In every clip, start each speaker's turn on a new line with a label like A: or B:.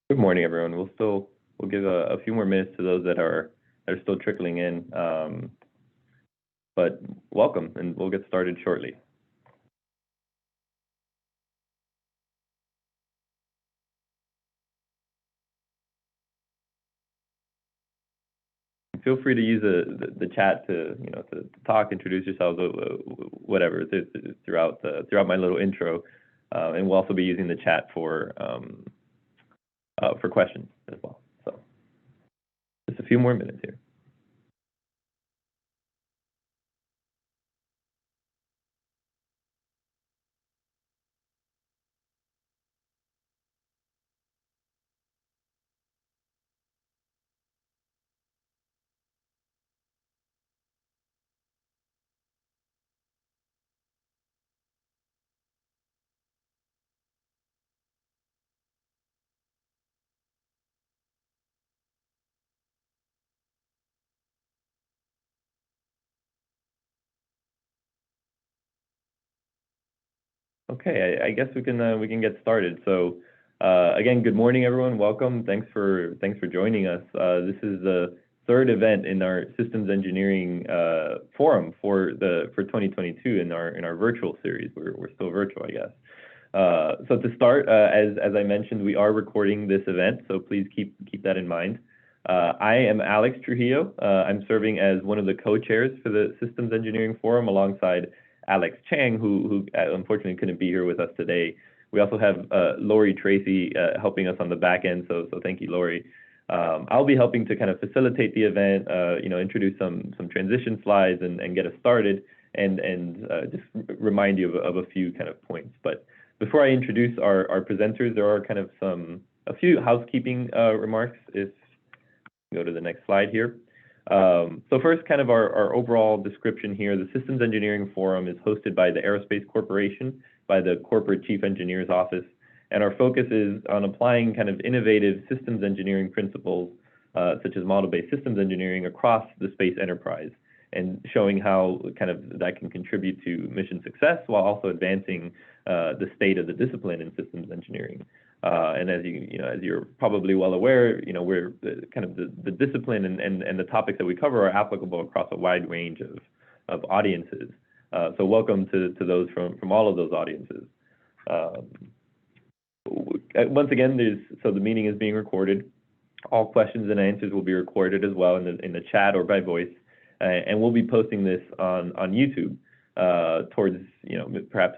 A: Good morning, everyone. We'll give a few more minutes to those that are still trickling in, but welcome, and we'll get started shortly. Feel free to use the chat to to talk, introduce yourselves, whatever throughout my little intro, and we'll also be using the chat for questions as well. So just a few more minutes here. Okay, I guess we can get started. So again, good morning, everyone. Welcome. Thanks for joining us. This is the third event in our systems engineering forum for 2022 in our virtual series. We're still virtual, I guess. So to start, as I mentioned, we are recording this event, so please keep that in mind. I am Alex Trujillo. I'm serving as one of the co-chairs for the Systems Engineering Forum alongside Alex Chang, who unfortunately couldn't be here with us today. We also have Lori Tracy helping us on the back end, so thank you, Lori. I'll be helping to kind of facilitate the event, introduce some transition slides and get us started, and just remind you of a few kind of points. But before I introduce our presenters, there are kind of a few housekeeping remarks. If you go to the next slide here. So first, kind of our overall description here. The Systems Engineering Forum is hosted by the Aerospace Corporation, by the Corporate Chief Engineer's Office, and our focus is on applying kind of innovative systems engineering principles, such as model-based systems engineering across the space enterprise, and showing how kind of that can contribute to mission success while also advancing the state of the discipline in systems engineering. And as you're probably well aware, we're kind of the discipline and the topics that we cover are applicable across a wide range of audiences. So welcome to those from all of those audiences. Once again, the meeting is being recorded. All questions and answers will be recorded as well in the chat or by voice, and we'll be posting this on YouTube towards perhaps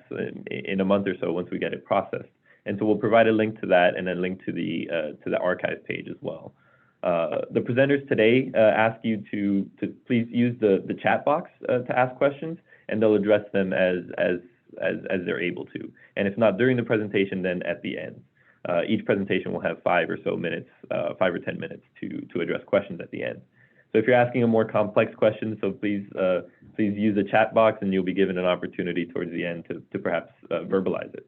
A: in a month or so once we get it processed. And so we'll provide a link to that and then link to the archive page as well. The presenters today ask you to please use the chat box to ask questions, and they'll address them as they're able to. And if not during the presentation, then at the end. Each presentation will have 5 or 10 minutes to address questions at the end. So if you're asking a more complex question, so please use the chat box, and you'll be given an opportunity towards the end to perhaps verbalize it.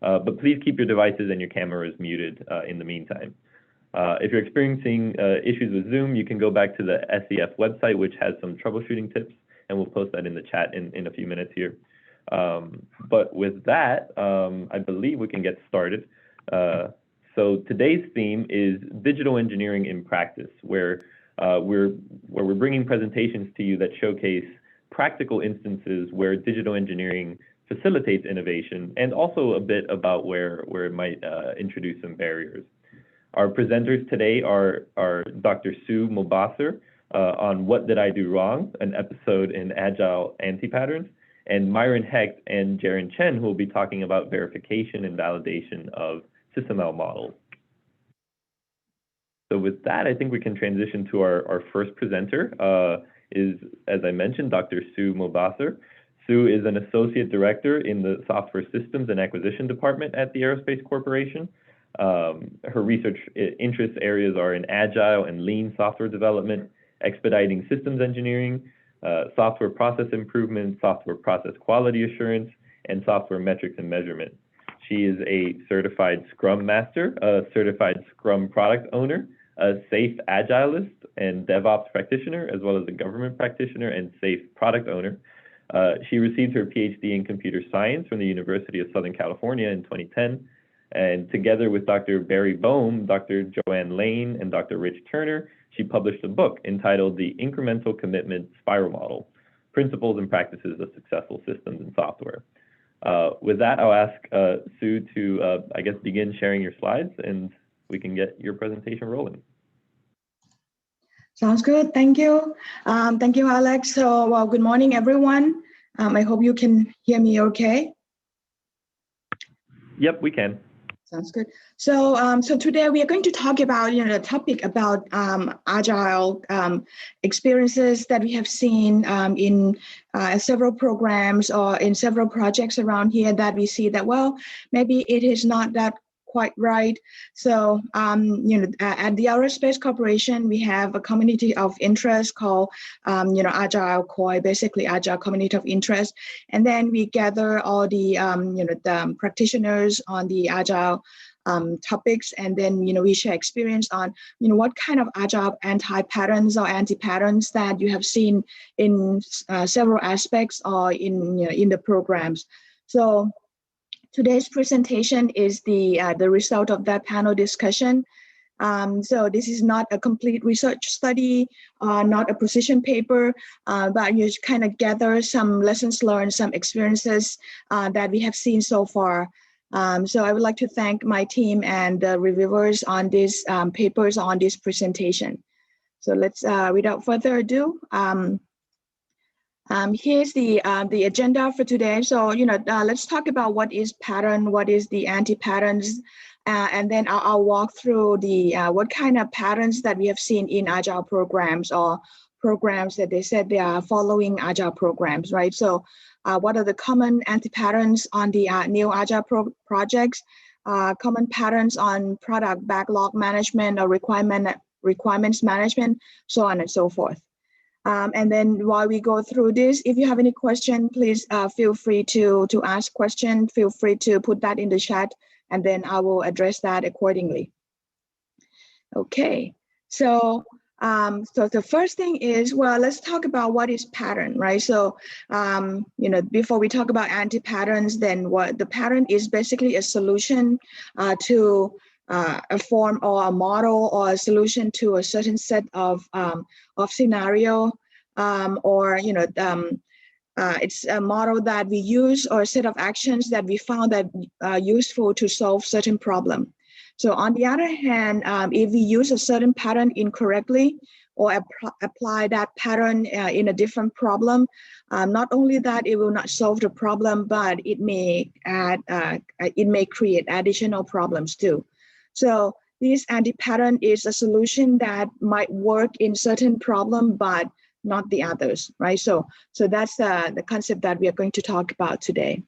A: But please keep your devices and your cameras muted in the meantime. If you're experiencing issues with Zoom, you can go back to the SEF website, which has some troubleshooting tips, and we'll post that in the chat in a few minutes here. But with that, I believe we can get started. So today's theme is digital engineering in practice, where we're bringing presentations to you that showcase practical instances where digital engineering facilitates innovation, and also a bit about where it might introduce some barriers. Our presenters today are Dr. Sue Mobasser on What Did I Do Wrong?, an episode in Agile Anti-Patterns, and Myron Hecht and Jaron Chen, who will be talking about verification and validation of SysML models. So with that, I think we can transition to our first presenter, is, as I mentioned, Dr. Sue Mobasser. Sue is an associate director in the Software Systems and Acquisition Department at the Aerospace Corporation. Her research interest areas are in agile and lean software development, expediting systems engineering, software process improvement, software process quality assurance, and software metrics and measurement. She is a certified Scrum Master, a certified Scrum Product Owner, a SAFe Agilist and DevOps practitioner, as well as a government practitioner and SAFe Product Owner. She received her PhD in computer science from the University of Southern California in 2010. And together with Dr. Barry Boehm, Dr. Joanne Lane, and Dr. Rich Turner, she published a book entitled The Incremental Commitment Spiral Model, Principles and Practices of Successful Systems and Software. With that, I'll ask Sue to, I guess, begin sharing your slides, and we can get your presentation rolling.
B: Sounds good. Thank you. Thank you, Alex. So, well, good morning, everyone. I hope you can hear me okay.
A: Yep, we can.
B: Sounds good. So, so today we are going to talk about, the topic about Agile experiences that we have seen in several programs or in several projects around here that we see that, well, maybe it is not that quite right. So, at the Aerospace Corporation, we have a community of interest called, Agile COI, basically Agile Community of Interest. And then we gather all the, the practitioners on the Agile topics, and then, we share experience on, what kind of Agile anti-patterns or anti-patterns that you have seen in several aspects or in the programs. So, today's presentation is the result of that panel discussion. So this is not a complete research study, not a position paper, but you kind of gather some lessons learned, some experiences that we have seen so far. So I would like to thank my team and the reviewers on these papers on this presentation. So let's, without further ado, here's the agenda for today. So, let's talk about what is pattern, what is the anti-patterns, and then I'll walk through the what kind of patterns that we have seen in Agile programs or programs that they said they are following Agile programs, right? So, what are the common anti-patterns on the new Agile projects, common patterns on product backlog management or requirements management, so on and so forth. And then while we go through this, if you have any question, please feel free to ask questions. Feel free to put that in the chat, and then I will address that accordingly. Okay, so so the first thing is, well, let's talk about what is pattern, right? So, before we talk about anti-patterns, then what the pattern is basically a solution to a form or a model or a solution to a certain set of scenario, or it's a model that we use or a set of actions that we found that useful to solve certain problem. So on the other hand, if we use a certain pattern incorrectly or apply that pattern in a different problem, not only that it will not solve the problem, but it may create additional problems too. So this anti-pattern is a solution that might work in certain problem, but not the others, right? So that's the concept that we are going to talk about today.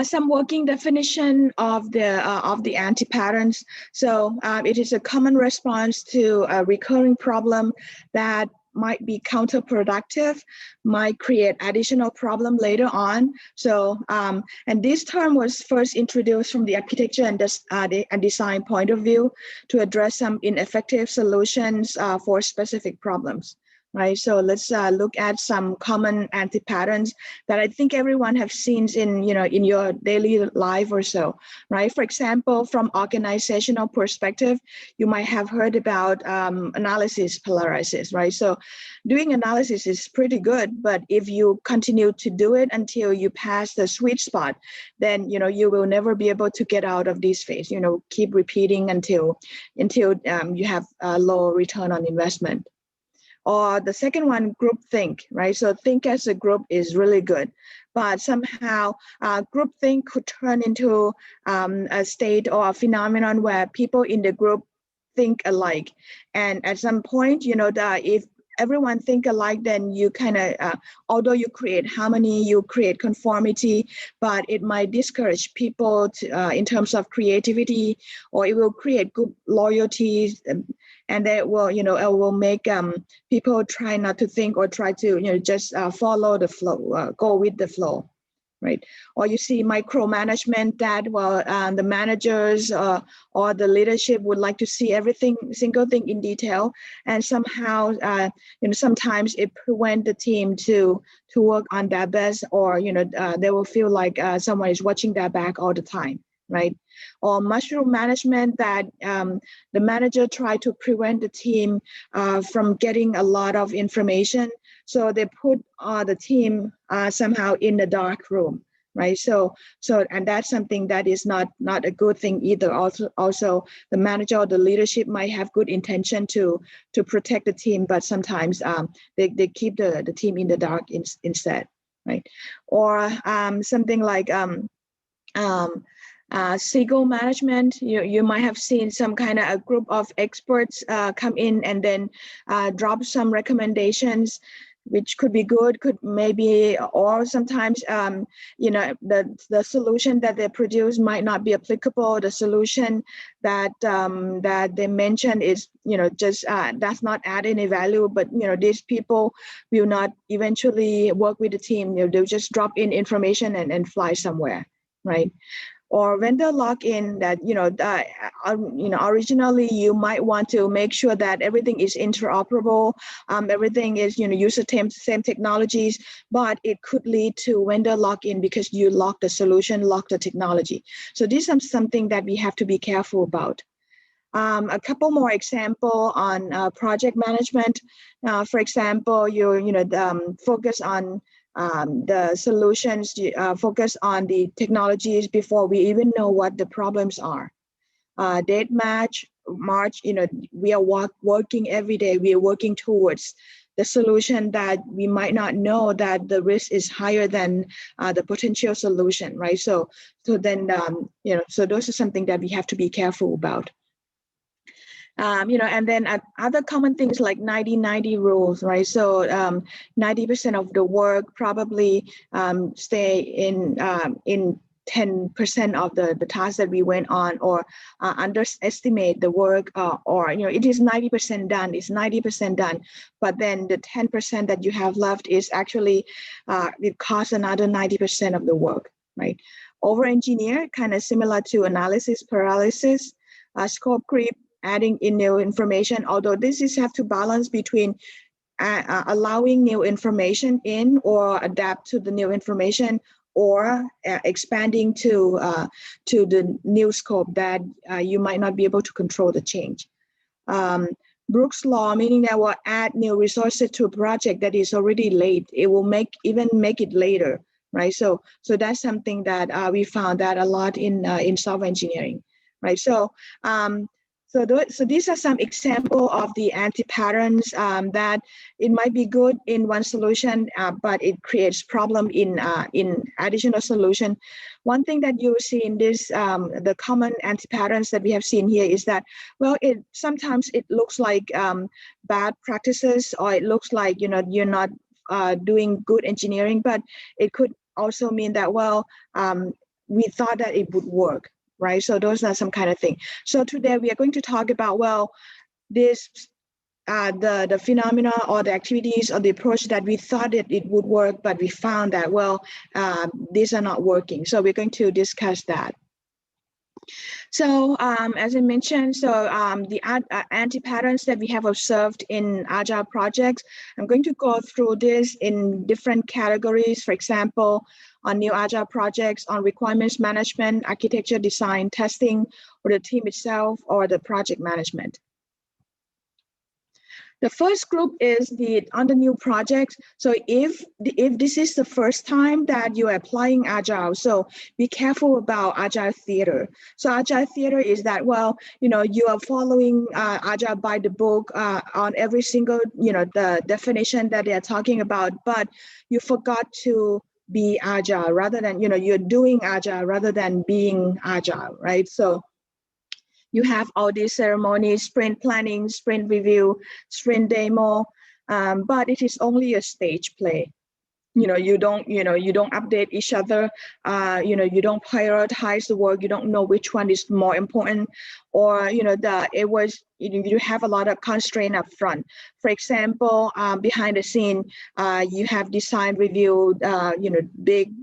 B: Some working definition of the anti-patterns. So it is a common response to a recurring problem that might be counterproductive, might create additional problem later on. So, and this term was first introduced from the architecture and design point of view to address some ineffective solutions for specific problems. Right, so let's look at some common anti-patterns that I think everyone have seen in your daily life or so. Right, for example, from organizational perspective, you might have heard about analysis paralysis. Right, so doing analysis is pretty good, but if you continue to do it until you pass the sweet spot, then you will never be able to get out of this phase. Keep repeating until you have a low return on investment. Or the second one, groupthink, right? So think as a group is really good, but somehow groupthink could turn into a state or a phenomenon where people in the group think alike. And at some point, if everyone think alike, then you kind of, although you create harmony, you create conformity, but it might discourage people in terms of creativity, or it will create good loyalties, and that will, it will make people try not to think or try to, just follow the flow, go with the flow. Right, or you see micromanagement that, well, the managers or the leadership would like to see everything, single thing in detail, and somehow, sometimes it prevents the team to work on their best, or they will feel like someone is watching their back all the time. right? Or mushroom management, that the manager tried to prevent the team from getting a lot of information. So they put the team somehow in the dark room, right? So and that's something that is not a good thing either. Also the manager or the leadership might have good intention to protect the team, but sometimes they keep the team in the dark instead, right? Or something like SQL management. You might have seen some kind of a group of experts come in and then drop some recommendations, which could be good, could maybe, or sometimes the solution that they produce might not be applicable. The solution that that they mention is just does not add any value, but these people will not eventually work with the team. They'll just drop in information and fly somewhere, right? Or vendor lock-in, that originally you might want to make sure that everything is interoperable, everything is use the same technologies, but it could lead to vendor lock-in because you lock the solution, lock the technology. So this is something that we have to be careful about. A couple more example on project management. For example, focus on the solutions, focus on the technologies before we even know what the problems are. Date March, we are working every day. We are working towards the solution that we might not know that the risk is higher than the potential solution, right? So then, so those are something that we have to be careful about. And then other common things like 90-90 rules, right? So 90% of the work probably stay in 10% of the tasks that we went on, or underestimate the work, or it is 90% done, it's 90% done, but then the 10% that you have left is actually it costs another 90% of the work, right? Over engineer, kind of similar to analysis paralysis. Scope creep, adding in new information, although this is have to balance between allowing new information in or adapt to the new information, or expanding to the new scope that you might not be able to control the change. Brooks law, meaning that will add new resources to a project that is already late. It will even make it later, right? So that's something that we found that a lot in software engineering, right? So these are some example of the anti-patterns that it might be good in one solution, but it creates problem in additional solution. One thing that you see in this, the common anti-patterns that we have seen here is that, well, sometimes it looks like bad practices, or it looks like you're not doing good engineering, but it could also mean that, well, we thought that it would work. Right, so those are some kind of thing. So today we are going to talk about, well, this the phenomena or the activities or the approach that we thought that it would work, but we found that, well, these are not working. So we're going to discuss that. So as I mentioned, the anti-patterns that we have observed in Agile projects, I'm going to go through this in different categories. For example, on new Agile projects, on requirements management, architecture design, testing, or the team itself, or the project management. The first group is on the new projects. So if this is the first time that you're applying Agile, so be careful about Agile theater. So Agile theater is that, well, you are following Agile by the book on every single, the definition that they are talking about, but you forgot to be Agile rather than, you're doing Agile rather than being Agile, right? So you have all these ceremonies, sprint planning, sprint review, sprint demo, but it is only a stage play. You don't update each other. You don't prioritize the work. You don't know which one is more important, or you have a lot of constraint up front. For example, behind the scene, you have design review, big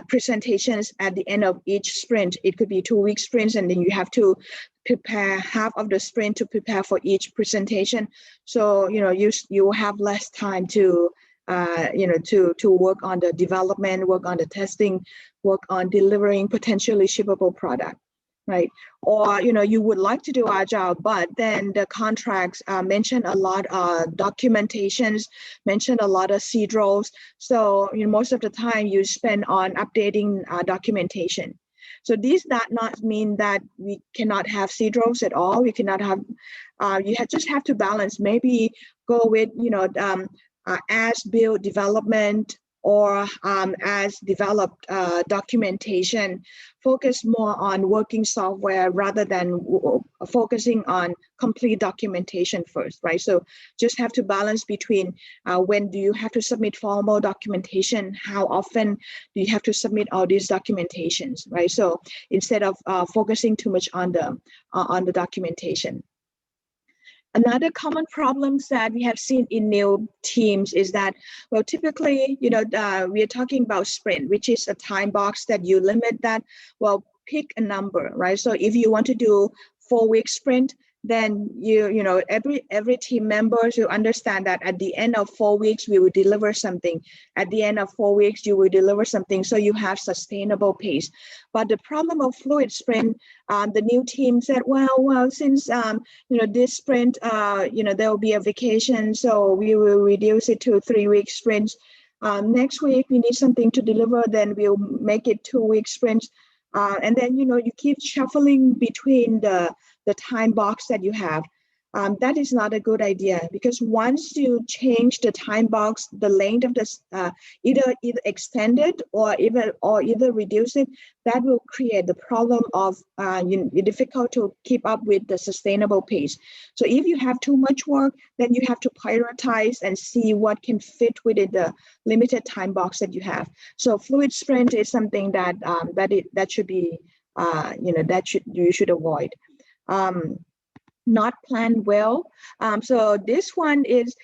B: presentations at the end of each sprint. It could be 2-week sprints, and then you have to prepare half of the sprint to prepare for each presentation. So you have less time to to work on the development, work on the testing, work on delivering potentially shippable product, right? Or you would like to do Agile, but then the contracts mention a lot of documentations, mention a lot of seed roles. So most of the time you spend on updating documentation. So this does not mean that we cannot have seed roles at all. We cannot have. Just have to balance. Maybe go with as build development or as developed documentation. Focus more on working software rather than focusing on complete documentation first, right? So just have to balance between when do you have to submit formal documentation, how often do you have to submit all these documentations, right? So instead of focusing too much on the documentation. Another common problems that we have seen in new teams is that, well, typically, we are talking about sprint, which is a time box that you limit that, well, pick a number, right? So if you want to do 4-week sprint, then every team member should understand that at the end of 4 weeks, we will deliver something. At the end of 4 weeks, you will deliver something. So you have sustainable pace. But the problem of fluid sprint, the new team said, well, since this sprint, there will be a vacation, so we will reduce it to 3-week sprints. Next week, we need something to deliver, then we'll make it 2-week sprints. And then, you keep shuffling between the time box that you have. That is not a good idea, because once you change the time box, the length of this either extend it or either reduce it, that will create the problem of difficult to keep up with the sustainable pace. So if you have too much work, then you have to prioritize and see what can fit within the limited time box that you have. So fluid sprint is something that that should be you should avoid. Not planned well. So this one is,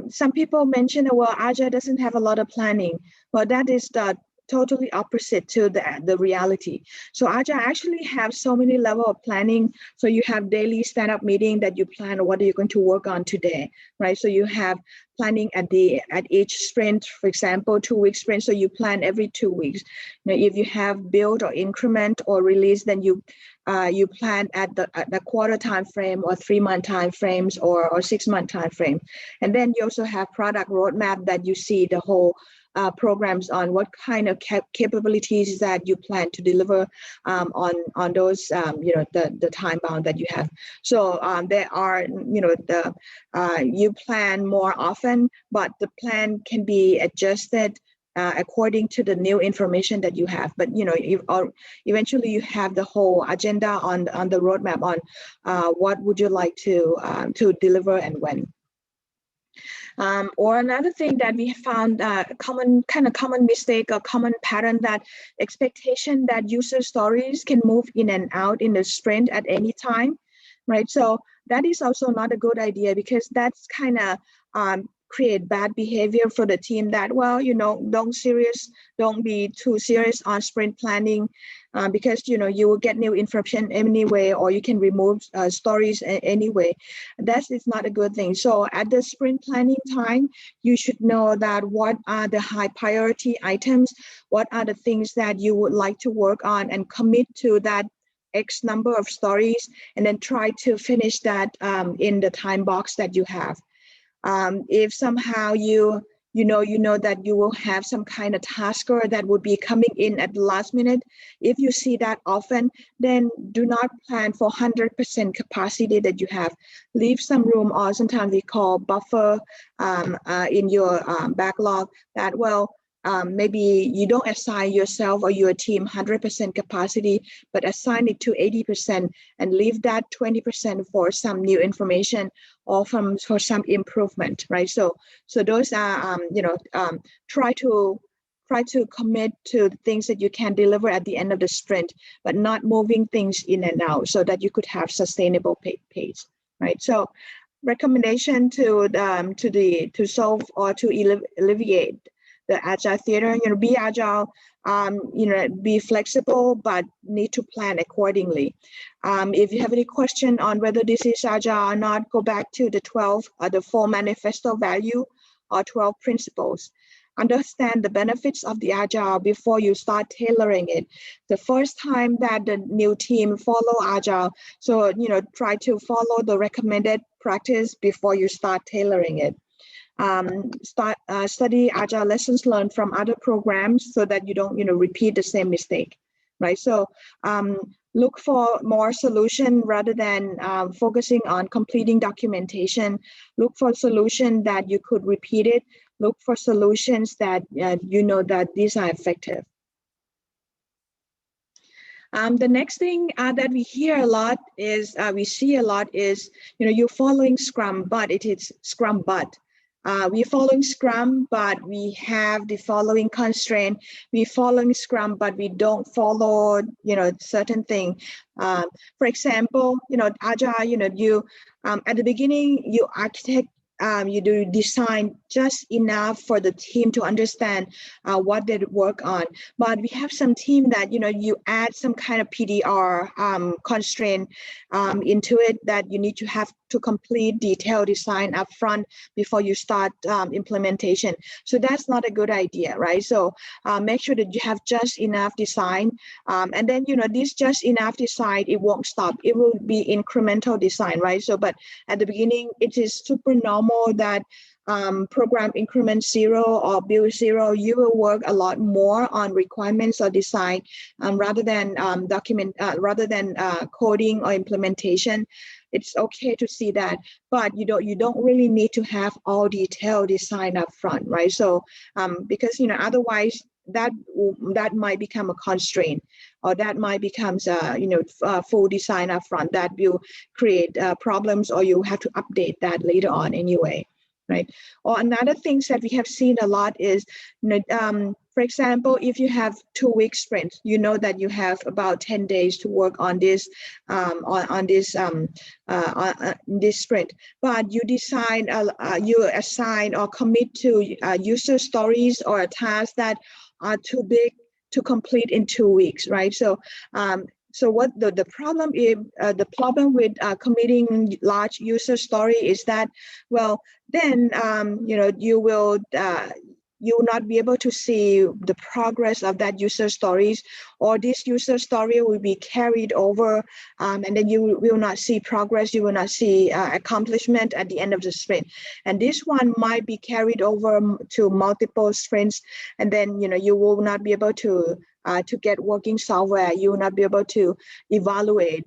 B: some people mention, well, Agile doesn't have a lot of planning. Well, that is the totally opposite to the reality. So Agile actually have so many level of planning. So you have daily stand-up meeting that you plan what are you going to work on today, right? So you have planning at each sprint, for example, 2-week sprint. So you plan every 2 weeks. Now, if you have build or increment or release, then you plan at the quarter time frame or 3-month time frames or 6-month time frame. And then you also have product roadmap that you see the whole programs on what kind of capabilities that you plan to deliver on those the time bound that you have. So there are you plan more often, but the plan can be adjusted according to the new information that you have. But eventually you have the whole agenda on the roadmap on what would you like to deliver and when. Or another thing that we found common mistake or common pattern, that expectation that user stories can move in and out in the sprint at any time, right? So that is also not a good idea, because that's kind of create bad behavior for the team that, well, don't be too serious on sprint planning, because you will get new information anyway, or you can remove stories anyway. That is not a good thing. So at the sprint planning time, you should know that what are the high priority items, what are the things that you would like to work on, and commit to that X number of stories, and then try to finish that in the time box that you have. If somehow you know that you will have some kind of tasker that would be coming in at the last minute, if you see that often, then do not plan for 100% capacity that you have. Leave some room, or sometimes we call buffer in your backlog, that, well, maybe you don't assign yourself or your team 100% capacity, but assign it to 80% and leave that 20% for some new information or for some improvement, right? So those are, try to commit to the things that you can deliver at the end of the sprint, but not moving things in and out, so that you could have sustainable pace, right? So recommendation to solve or to alleviate the agile theater, be agile, be flexible, but need to plan accordingly. If you have any question on whether this is agile or not, go back to the 12 or the 4 manifesto value or 12 principles. understand the benefits of the Agile before you start tailoring it. The first time that the new team follow Agile, so try to follow the recommended practice before you start tailoring it. Study Agile lessons learned from other programs so that you don't repeat the same mistake, right? So look for more solution rather than focusing on completing documentation. Look for a solution that you could repeat it. Look for solutions that that these are effective. The next thing that we hear a lot is, we see a lot is, you're following Scrum, but it is Scrum but. We're following Scrum, but we have the following constraint. We're following Scrum, but we don't follow, certain thing. For example, Agile, you at the beginning, you architect, you do design just enough for the team to understand what they work on. But we have some team that, you add some kind of PDR constraint into it that you need to have to complete detailed design upfront before you start implementation. So that's not a good idea, right? So make sure that you have just enough design. And then, this just enough design, it won't stop. It will be incremental design, right? So, but at the beginning, it is super normal that program increment 0 or build 0, you will work a lot more on requirements or design rather than coding or implementation. It's okay to see that, but you don't really need to have all detailed design up front, right? So because otherwise that might become a constraint, or that might become full design up front that will create problems, or you have to update that later on anyway. Right. Or another things that we have seen a lot is, for example, if you have 2-week sprint, that you have about 10 days to work on this this sprint, but you decide you assign or commit to user stories or a task that are too big to complete in 2 weeks, right? So so what the problem is, the problem with committing large user story is that, well, then you will not be able to see the progress of that user stories, or this user story will be carried over, and then you will not see progress. You will not see accomplishment at the end of the sprint, and this one might be carried over to multiple sprints, and then you will not be able to get working software. You will not be able to evaluate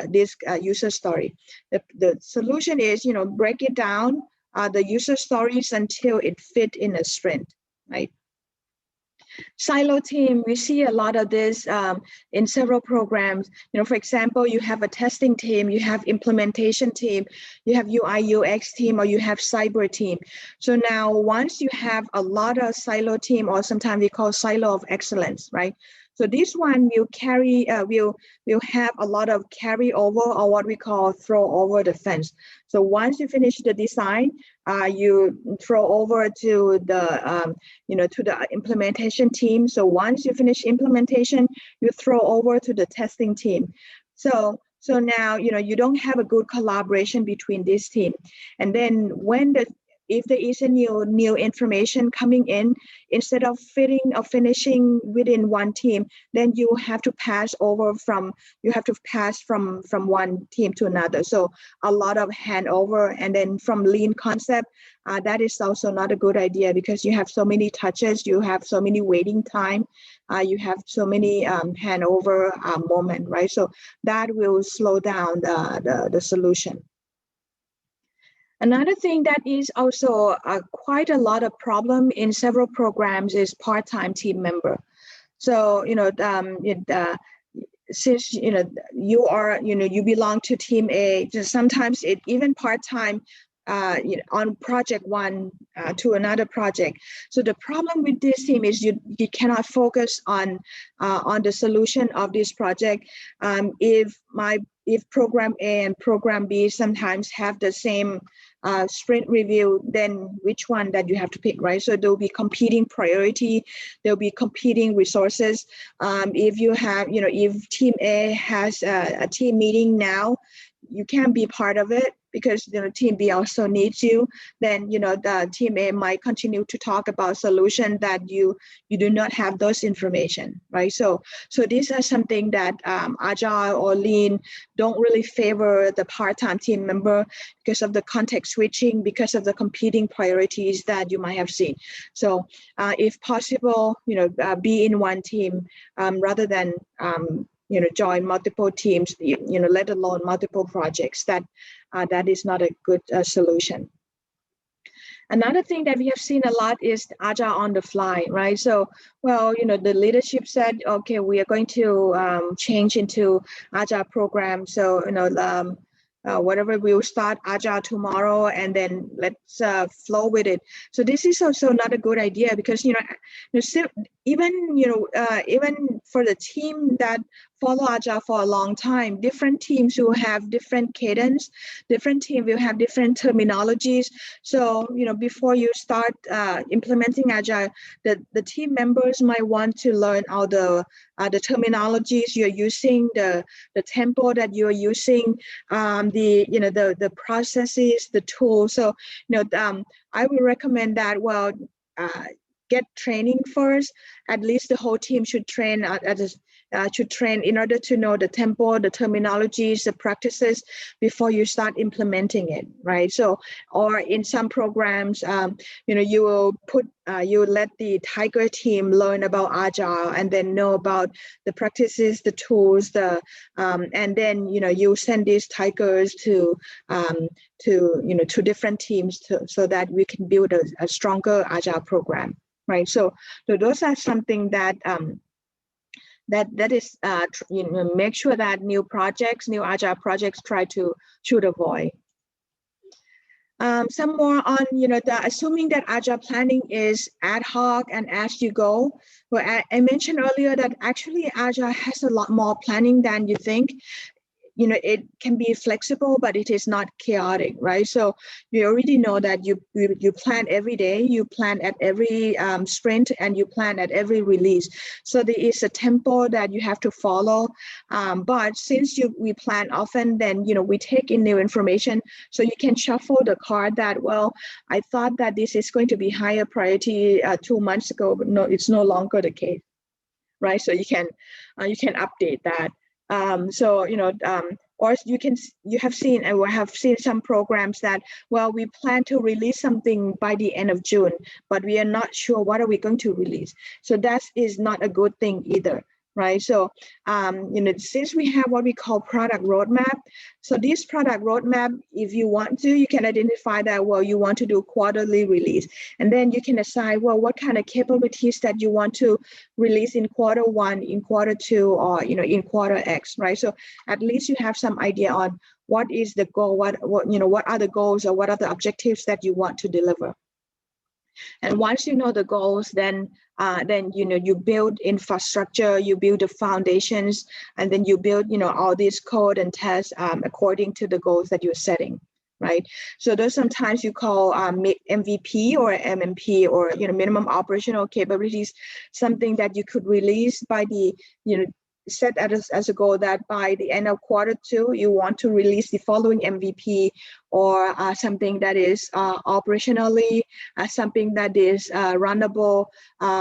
B: this user story. The solution is break it down, the user stories until it fit in a sprint, right? Silo team, we see a lot of this in several programs. For example, you have a testing team, you have implementation team, you have UI UX team, or you have cyber team. So now once you have a lot of silo team, or sometimes we call silo of excellence, right? So this one will carry, will have a lot of carryover, or what we call throw over the fence. So once you finish the design, you throw over to the to the implementation team. So once you finish implementation, you throw over to the testing team. So now you don't have a good collaboration between this team. And then if there is a new information coming in, instead of fitting or finishing within one team, then you have to pass from one team to another. So a lot of handover, and then from lean concept, that is also not a good idea, because you have so many touches, you have so many waiting time, you have so many handover moment, right? So that will slow down the solution. Another thing that is also quite a lot of problem in several programs is part-time team member. So since you are you belong to team A, sometimes it even part-time on project one to another project. So the problem with this team is you cannot focus on the solution of this project. If program A and program B sometimes have the same sprint review, then which one that you have to pick, right? So there'll be competing priority, there'll be competing resources. If you have, if team A has a team meeting now, you can't be part of it because team B also needs you, then the team A might continue to talk about solution that you do not have those information, right? So these are something that Agile or Lean don't really favor the part-time team member because of the context switching, because of the competing priorities that you might have seen. So if possible, be in one team rather than join multiple teams, let alone multiple projects. That is not a good solution. Another thing that we have seen a lot is Agile on the fly, right? So, well, the leadership said, okay, we are going to change into Agile program. So, whatever, we'll start Agile tomorrow and then let's flow with it. So this is also not a good idea because, even for the team that follow Agile for a long time, different teams will have different cadence, different team will have different terminologies. So, before you start implementing Agile, the team members might want to learn all the terminologies you're using, the tempo that you're using, the processes, the tools. So, I would recommend that, get training first. At least the whole team should train should train in order to know the tempo, the terminologies, the practices before you start implementing it, right? So, or in some programs, you will you let the Tiger team learn about Agile and then know about the practices, the tools, and then you send these Tigers to different teams so that we can build a stronger Agile program, right? So those are something that that is make sure that new Agile projects should avoid. Some more on assuming that Agile planning is ad hoc and as you go. Well, I mentioned earlier that actually Agile has a lot more planning than you think. It can be flexible, but it is not chaotic, right? So you already know that you plan every day, you plan at every sprint, and you plan at every release. So there is a tempo that you have to follow. But since we plan often, then we take in new information, so you can shuffle the card that, well, I thought that this is going to be higher priority 2 months ago, but no, it's no longer the case, right? So you can update that. Or you have seen and we have seen some programs that, well, we plan to release something by the end of June, but we are not sure what are we going to release. So that is not a good thing either, right? So, since we have what we call product roadmap, so this product roadmap, if you want to, you can identify that, well, you want to do quarterly release, and then you can decide, well, what kind of capabilities that you want to release in quarter 1, in quarter 2, or, in quarter X, right? So at least you have some idea on what is the goal, what are the goals or what are the objectives that you want to deliver. And once you know the goals, then you build infrastructure, you build the foundations, and then you build all this code and tests according to the goals that you're setting, right? So those sometimes you call MVP or MMP, or minimum operational capabilities, something that you could release by the set as a goal that by the end of quarter 2 you want to release the following MVP, or something that is operationally something that is runnable,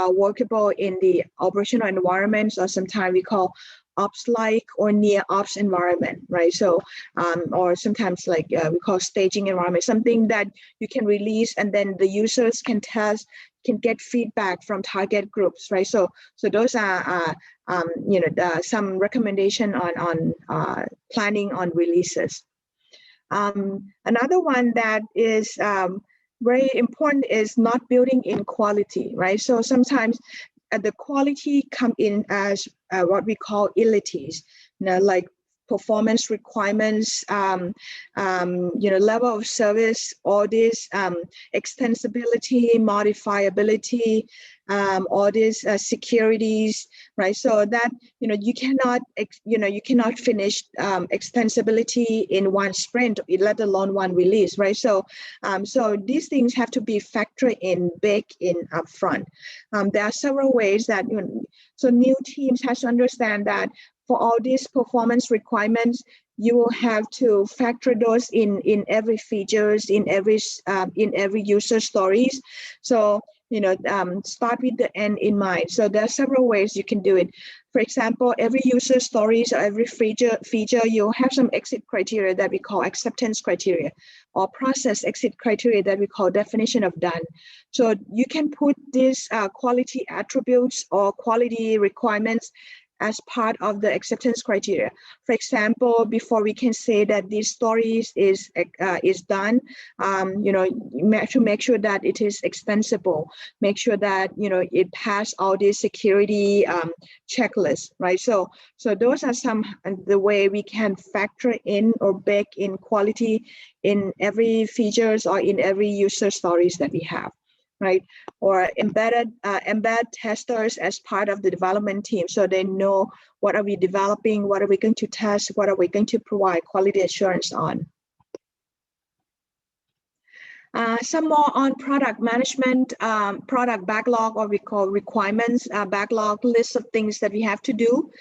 B: workable in the operational environments, or sometimes we call ops-like or near ops environment, right? So or sometimes like we call staging environment, something that you can release and then the users can test, can get feedback from target groups, right? So those are some recommendation on planning on releases. Another one that is very important is not building in quality, right? So sometimes the quality come in as what we call illities, like performance requirements, level of service, all this extensibility, modifiability, all these securities, right? So that you cannot finish extensibility in one sprint, let alone one release, right? So so these things have to be factored in, baked in upfront. There are several ways that so new teams have to understand that for all these performance requirements, you will have to factor those in every features, in every user stories. So start with the end in mind. So there are several ways you can do it. For example, every user stories or every feature, you'll have some exit criteria that we call acceptance criteria, or process exit criteria that we call definition of done. So you can put these quality attributes or quality requirements as part of the acceptance criteria. For example, before we can say that this story is done, to make sure that it is extensible, make sure that it has all these security checklists, right? So those are some the way we can factor in or bake in quality in every features or in every user stories that we have. Right, or embed testers as part of the development team, so they know what are we developing, what are we going to test, what are we going to provide quality assurance on. Some more on product management, product backlog, or we call requirements backlog, list of things that we have to do.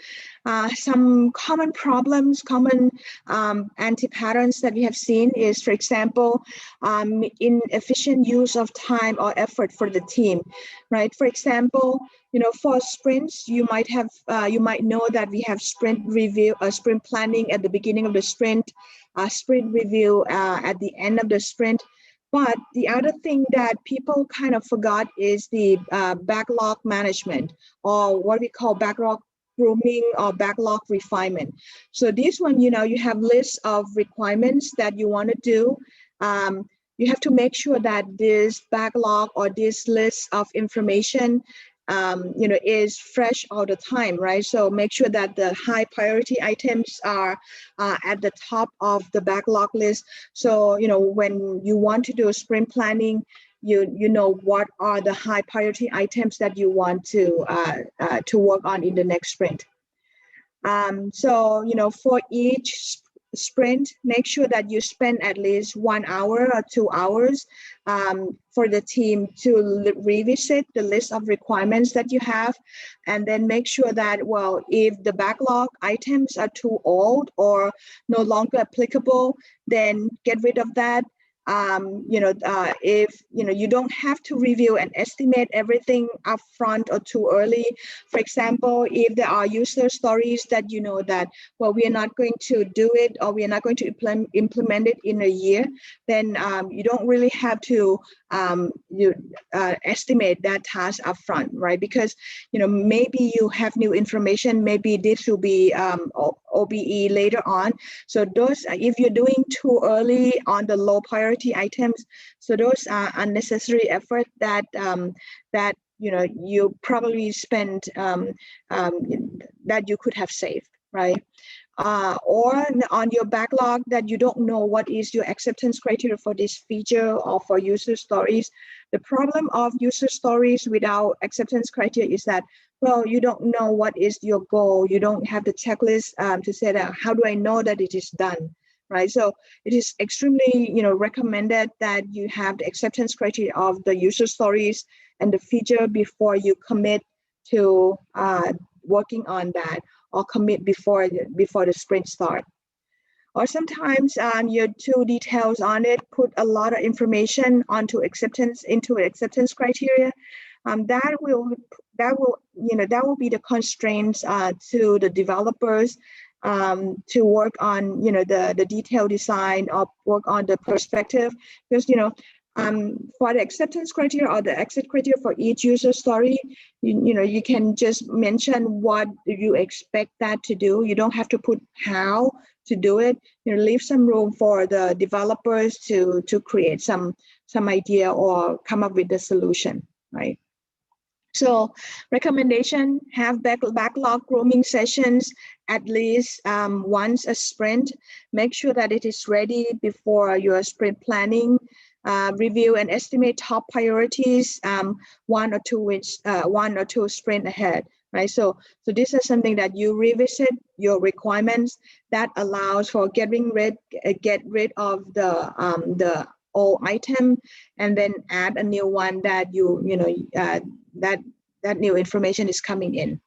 B: Some common problems, common anti-patterns that we have seen is, for example, inefficient use of time or effort for the team, right? For example, for sprints, you might know that we have sprint review, sprint planning at the beginning of the sprint, sprint review at the end of the sprint. But the other thing that people kind of forgot is the backlog management, or what we call backlog grooming or backlog refinement. So this one, you have lists of requirements that you want to do. You have to make sure that this backlog or this list of information is fresh all the time, right? So make sure that the high priority items are at the top of the backlog list. So, when you want to do sprint planning, you know what are the high priority items that you want to work on in the next sprint. So, for each sprint, make sure that you spend at least 1 hour or 2 hours for the team to revisit the list of requirements that you have, and then make sure that, well, if the backlog items are too old or no longer applicable, then get rid of that. If you don't have to review and estimate everything upfront or too early. For example, if there are user stories that that, well, we are not going to do it, or we are not going to implement it in a year, then you don't really have to estimate that task upfront, right? Because maybe you have new information, maybe this will be OBE later on. So those, if you're doing too early on the low priority items, so those are unnecessary effort that you probably spent that you could have saved, right? Or on your backlog that you don't know what is your acceptance criteria for this feature or for user stories. The problem of user stories without acceptance criteria is that, well, you don't know what is your goal. You don't have the checklist to say that, how do I know that it is done, right? So it is extremely, recommended that you have the acceptance criteria of the user stories and the feature before you commit to working on that, or commit before the sprint start. Or sometimes you're too details on it, put a lot of information into acceptance criteria. That will be the constraints to the developers to work on the detailed design, or work on the perspective, because for the acceptance criteria or the exit criteria for each user story, you can just mention what you expect that to do. You don't have to put how to do it. Leave some room for the developers to create some idea or come up with the solution, right? So recommendation, have backlog grooming sessions at least once a sprint. Make sure that it is ready before your sprint planning. Review and estimate top priorities 1 or 2 sprint ahead, right? So this is something that you revisit your requirements. That allows for get rid of the old item, and then add a new one that that new information is coming in.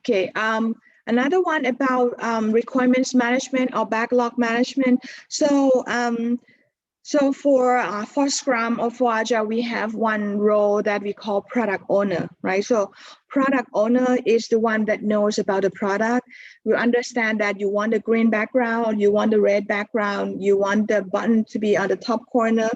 B: Okay. Another one about requirements management or backlog management. So for Scrum or for Agile, we have one role that we call product owner, right? So product owner is the one that knows about the product. We understand that you want the green background, you want the red background, you want the button to be on the top corner.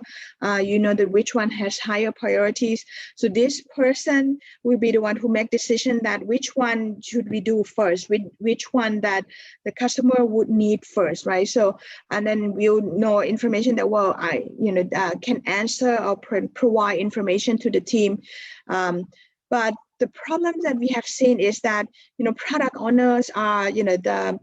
B: You know that which one has higher priorities. So this person will be the one who make decision that which one should we do first, which one that the customer would need first, right? So, and then we'll know information that, well, I can answer or provide information to the team. But the problem that we have seen is that, product owners are, the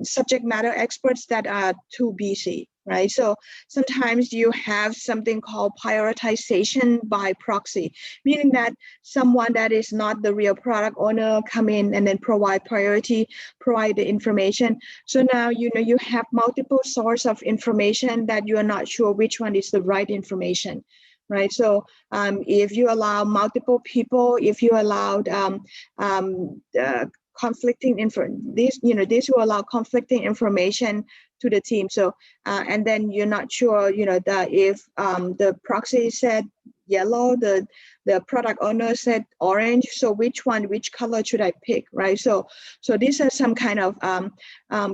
B: subject matter experts that are too busy, right? So sometimes you have something called prioritization by proxy, meaning that someone that is not the real product owner come in and then provide the information. So now, you have multiple sources of information that you are not sure which one is the right information. Right. So if you allow multiple people, if you allowed conflicting this will allow conflicting information to the team. So and then you're not sure, that if the proxy said yellow, the product owner said orange. So which color should I pick, right? So these are some kind of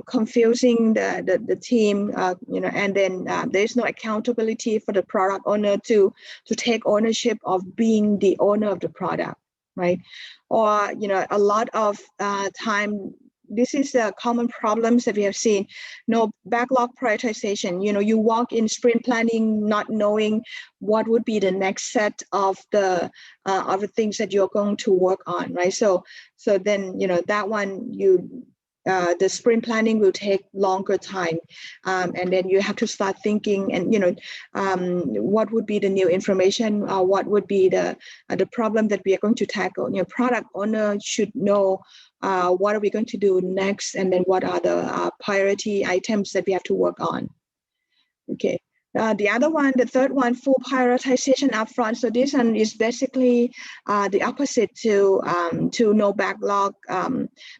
B: confusing the team, and then there's no accountability for the product owner to take ownership of being the owner of the product, right? Or a lot of time. This is the common problems that we have seen. Backlog prioritization. You walk in sprint planning not knowing what would be the next set of the things that you're going to work on, right? So then that one the sprint planning will take longer time, and then you have to start thinking and what would be the new information, what would be the problem that we are going to tackle. Product owner should know what are we going to do next, and then what are the priority items that we have to work on. Okay. The third one, full prioritization upfront. So this one is basically the opposite to no backlog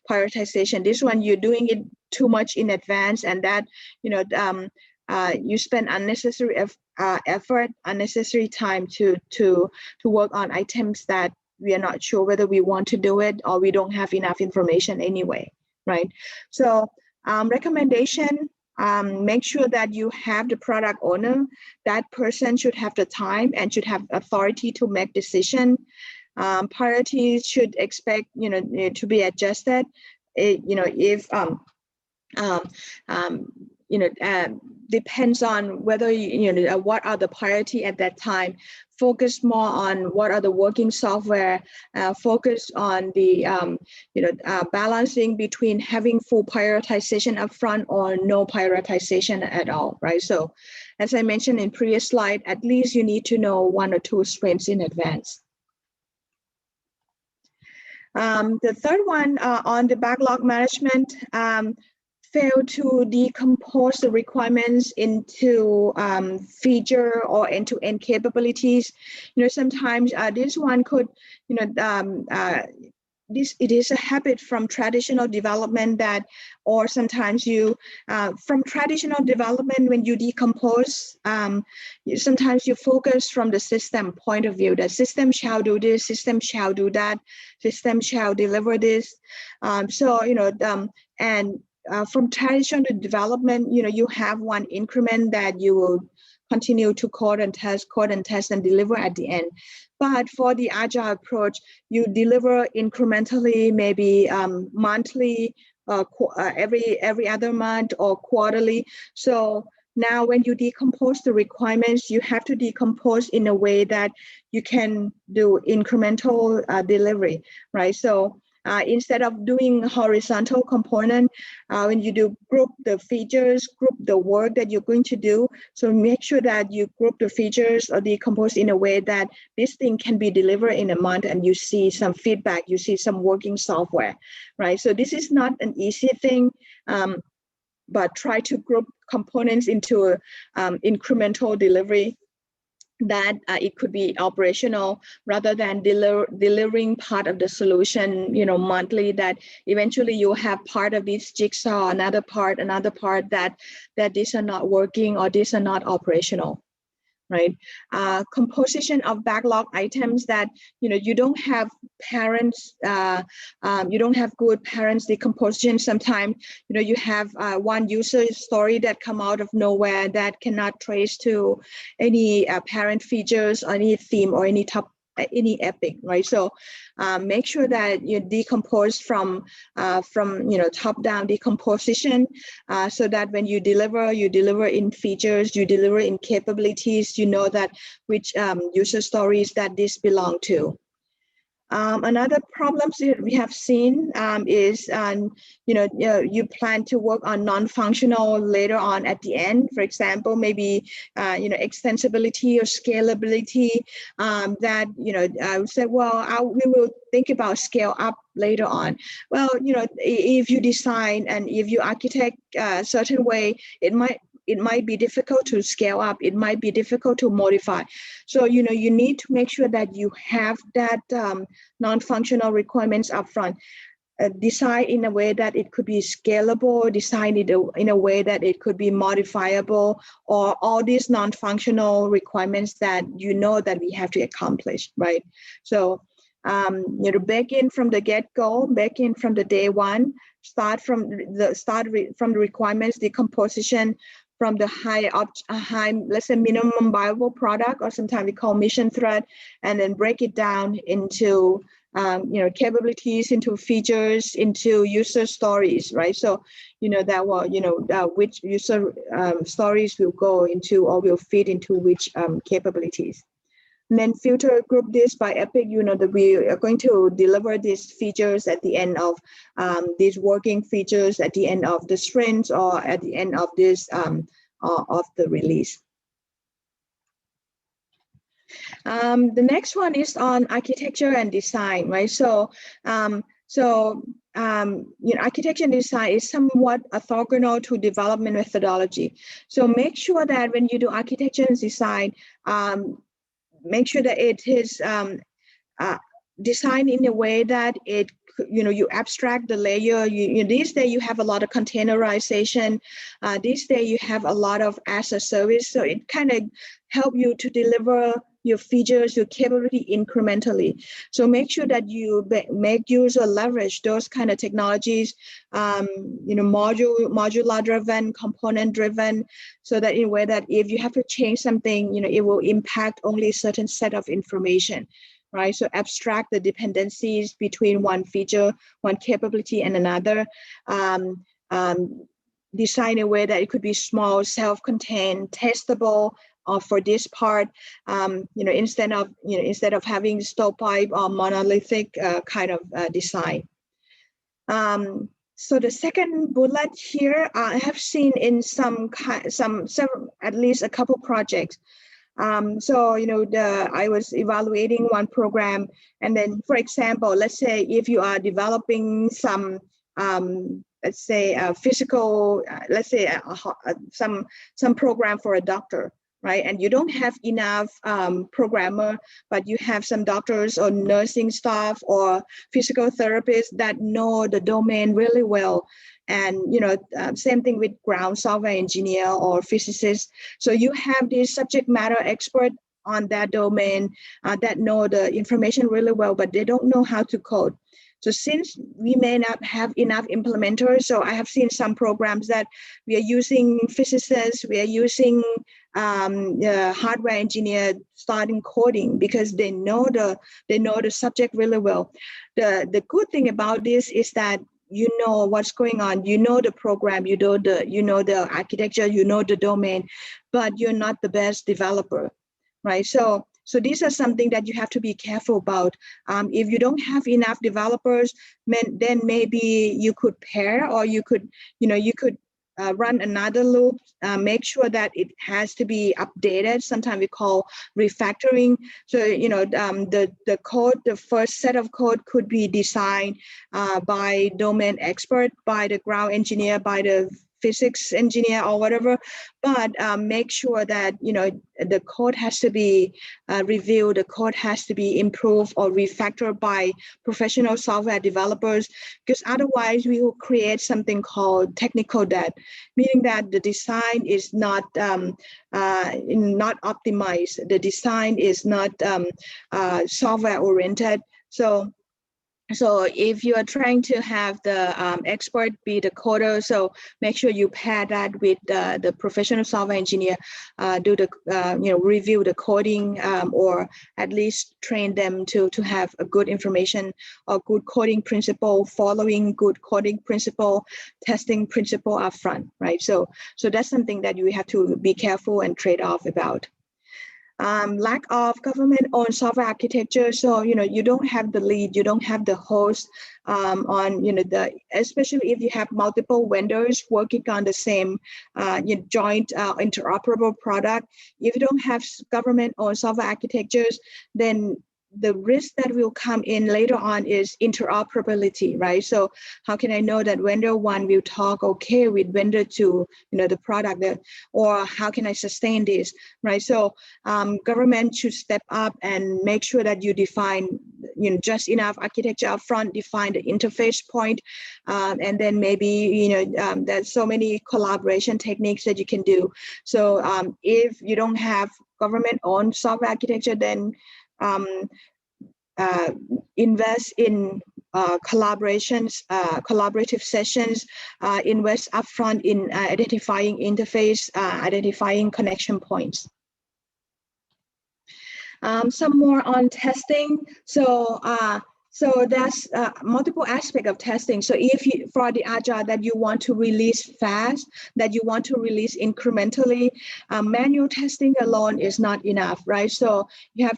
B: prioritization. This one, you're doing it too much in advance, and that you spend unnecessary effort, unnecessary time to work on items that we are not sure whether we want to do it or we don't have enough information anyway, right? So recommendation. Make sure that you have the product owner. That person should have the time and should have authority to make decision. Priorities should expect to be adjusted. If depends on whether what are the priority at that time. Focus more on what are the working software. Focus on the balancing between having full prioritization upfront or no prioritization at all, right? So, as I mentioned in previous slide, at least you need to know 1 or 2 sprints in advance. The third one on the backlog management. Fail to decompose the requirements into feature or end-to-end capabilities. Sometimes this one could, it is a habit from traditional development that, or sometimes from traditional development, when you decompose, sometimes you focus from the system point of view. The system shall do this, system shall do that, system shall deliver this. From traditional development, you have one increment that you will continue to code and test and deliver at the end. But for the Agile approach, you deliver incrementally, maybe monthly, every other month or quarterly. So now when you decompose the requirements, you have to decompose in a way that you can do incremental delivery, right? So instead of doing horizontal component, when you do group the features, group the work that you're going to do. So make sure that you group the features or decompose in a way that this thing can be delivered in a month and you see some feedback, you see some working software, right? So this is not an easy thing, but try to group components into incremental delivery. that it could be operational rather than delivering part of the solution, monthly, that eventually you have part of this jigsaw, another part that these are not working or these are not operational. Right? Composition of backlog items that, you don't have parents, you don't have good parents decomposition. Sometimes, you have one user story that come out of nowhere that cannot trace to any parent features or any theme or any epic, right? So make sure that you decompose from top-down decomposition, so that when you deliver in features, you deliver in capabilities, you know that which user stories that this belong to. Another problems that we have seen is, you plan to work on non-functional later on at the end. For example, maybe, extensibility or scalability that, I would say, well, we will think about scale up later on. Well, if you design and if you architect a certain way, it might be difficult to scale up. It might be difficult to modify. So, you need to make sure that you have that non-functional requirements upfront. Design in a way that it could be scalable, design it in a way that it could be modifiable, or all these non-functional requirements that that we have to accomplish, right? So, back in from the get-go, back in from the day one, start from the requirements, decomposition, from the high, let's say minimum viable product, or sometimes we call mission thread, and then break it down into capabilities, into features, into user stories, right? So that will which user stories will go into or will fit into which capabilities. And then filter group this by epic, that we are going to deliver these features at the end of these working features at the end of the sprints or at the end of this of the release. The next one is on architecture and design, right? So, architecture and design is somewhat orthogonal to development methodology. So make sure that when you do architecture and design, make sure that it is designed in a way that it, you abstract the layer. These days you have a lot of containerization. These days you have a lot of as a service. So it kind of help you to deliver your features, your capability incrementally. So make sure that you make use or leverage those kind of technologies, modular driven, component driven, so that in a way that if you have to change something, it will impact only a certain set of information, right? So abstract the dependencies between one feature, one capability and another. Design a way that it could be small, self-contained, testable, for this part, instead of having stovepipe or monolithic kind of design. So the second bullet here, I have seen in several, at least a couple projects. So I was evaluating one program, and then, for example, let's say if you are developing some let's say physical, let's say some program for a doctor, right? And you don't have enough programmer, but you have some doctors or nursing staff or physical therapists that know the domain really well. And same thing with ground software engineer or physicist. So you have this subject matter expert on that domain that know the information really well, but they don't know how to code. So since we may not have enough implementers, so I have seen some programs that we are using physicists, we are using hardware engineer starting coding because they know the subject really well. The good thing about this is that you know what's going on, you know the program, you know the architecture, you know the domain, but you're not the best developer, right? So these are something that you have to be careful about. If you don't have enough developers, then maybe you could pair, or you could run another loop, make sure that it has to be updated. Sometimes we call refactoring. So, the code, the first set of code could be designed by domain expert, by the ground engineer, by the physics engineer or whatever, but make sure that the code has to be reviewed, the code has to be improved or refactored by professional software developers, because otherwise we will create something called technical debt, meaning that the design is not optimized, the design is not software oriented. So if you are trying to have the expert be the coder, so make sure you pair that with the professional software engineer, do the review the coding, or at least train them to have a good information or good coding principle, following good coding principle, testing principle upfront, right? So that's something that you have to be careful and trade off about. Lack of government-owned software architecture. So, you don't have the lead, you don't have the host on, especially if you have multiple vendors working on the same joint interoperable product. If you don't have government-owned software architectures, then the risk that will come in later on is interoperability, right? So how can I know that vendor one will talk okay with vendor two, the product, or how can I sustain this, right? So government should step up and make sure that you define, just enough architecture up front, define the interface point, and then maybe, there's so many collaboration techniques that you can do. So if you don't have government-owned software architecture, then invest in collaborations, collaborative sessions, invest upfront in identifying interface, identifying connection points. Some more on testing. So there's multiple aspects of testing. So if you, for the Agile that you want to release fast, that you want to release incrementally, manual testing alone is not enough, right? So you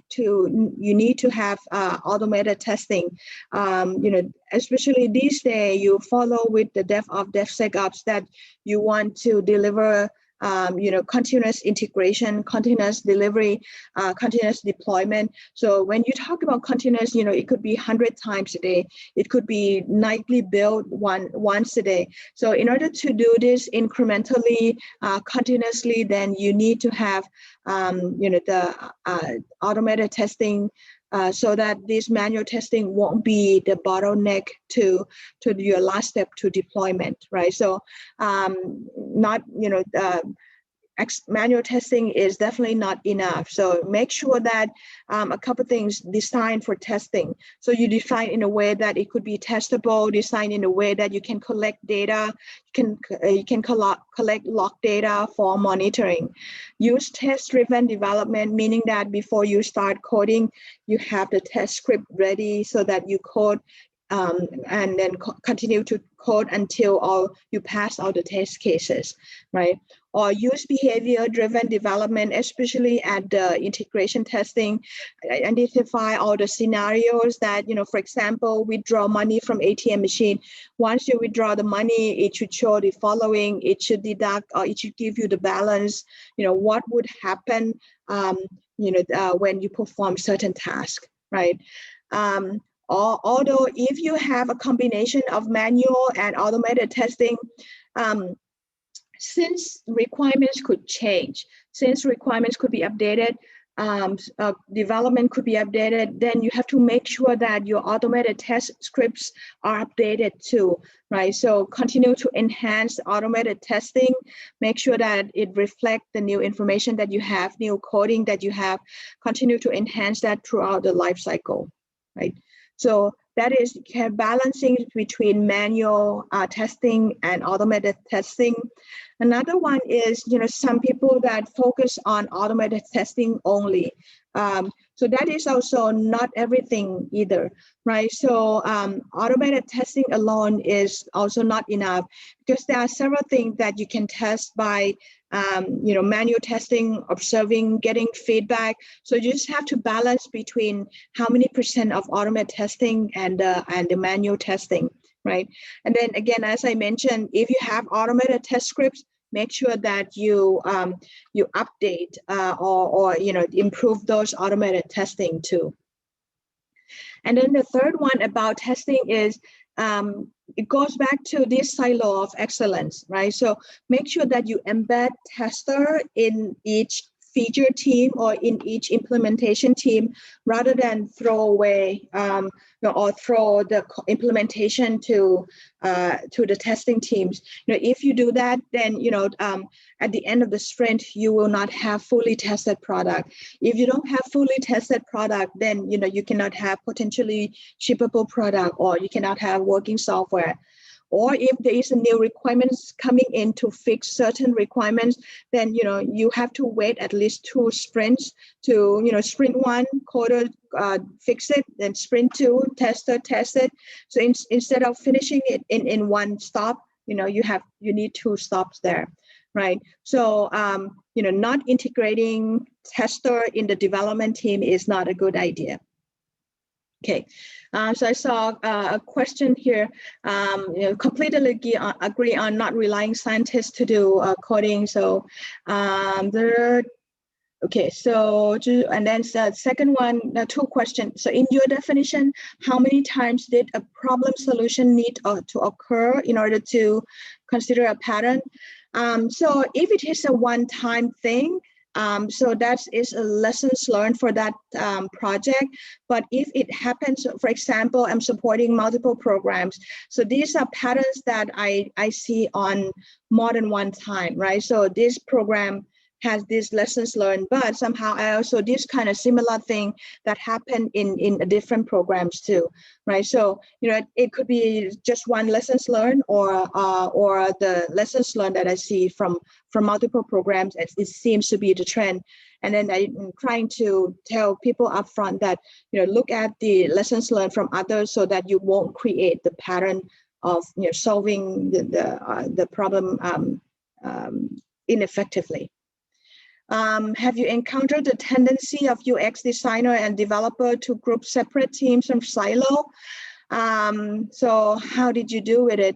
B: need to have automated testing. Especially these days, you follow with the DevSecOps that you want to deliver continuous integration, continuous delivery, continuous deployment. So when you talk about continuous, it could be 100 times a day. It could be nightly build once a day. So in order to do this incrementally, continuously, then you need to have, the automated testing, so that this manual testing won't be the bottleneck to your last step to deployment, right? So manual testing is definitely not enough. So make sure that a couple of things designed for testing. So you design in a way that it could be testable, design in a way that you can collect data, you can collect log data for monitoring. Use test-driven development, meaning that before you start coding, you have the test script ready so that you code and then continue to code until you pass all the test cases, right? Or use behavior-driven development, especially at the integration testing. Identify all the scenarios that, for example, withdraw money from ATM machine. Once you withdraw the money, it should show the following. It should deduct, or it should give you the balance. What would happen, when you perform certain task, right? Although if you have a combination of manual and automated testing, since requirements could change, since requirements could be updated, development could be updated, then you have to make sure that your automated test scripts are updated too, right? So continue to enhance automated testing, make sure that it reflects the new information that you have, new coding that you have, continue to enhance that throughout the life cycle, right? So that is balancing between manual testing and automated testing. Another one is, some people that focus on automated testing only. So that is also not everything either, right? So automated testing alone is also not enough, because there are several things that you can test by manual testing, observing, getting feedback. So you just have to balance between how many % of automated testing and the manual testing, right? And then again, as I mentioned, if you have automated test scripts, make sure that you update or improve those automated testing too. And then the third one about testing is it goes back to this silo of excellence, right? So make sure that you embed tester in each feature team or in each implementation team, rather than throw away or throw the implementation to the testing teams. If you do that, then at the end of the sprint, you will not have fully tested product. If you don't have fully tested product, then you cannot have potentially shippable product, or you cannot have working software. Or if there is a new requirements coming in to fix certain requirements, then you have to wait at least 2 sprints to sprint 1 coder fix it, then sprint 2 tester test it. So instead of finishing it in one stop, you need 2 stops there, right? So not integrating tester in the development team is not a good idea. Okay, so I saw a question here. Completely agree on not relying scientists to do coding. So okay, so and then the second one, 2 questions. So in your definition, how many times did a problem solution need to occur in order to consider a pattern? So if it is a one-time thing, so that is a lessons learned for that project. But if it happens, for example, I'm supporting multiple programs. So these are patterns that I see on more than one time, right? So this program has these lessons learned, but somehow I also this kind of similar thing that happened in different programs too, right? So it could be just one lessons learned, or the lessons learned that I see from multiple programs. It seems to be the trend, and then I'm trying to tell people upfront that look at the lessons learned from others, so that you won't create the pattern of solving the problem ineffectively. Have you encountered the tendency of UX designer and developer to group separate teams from silo? So how did you do with it?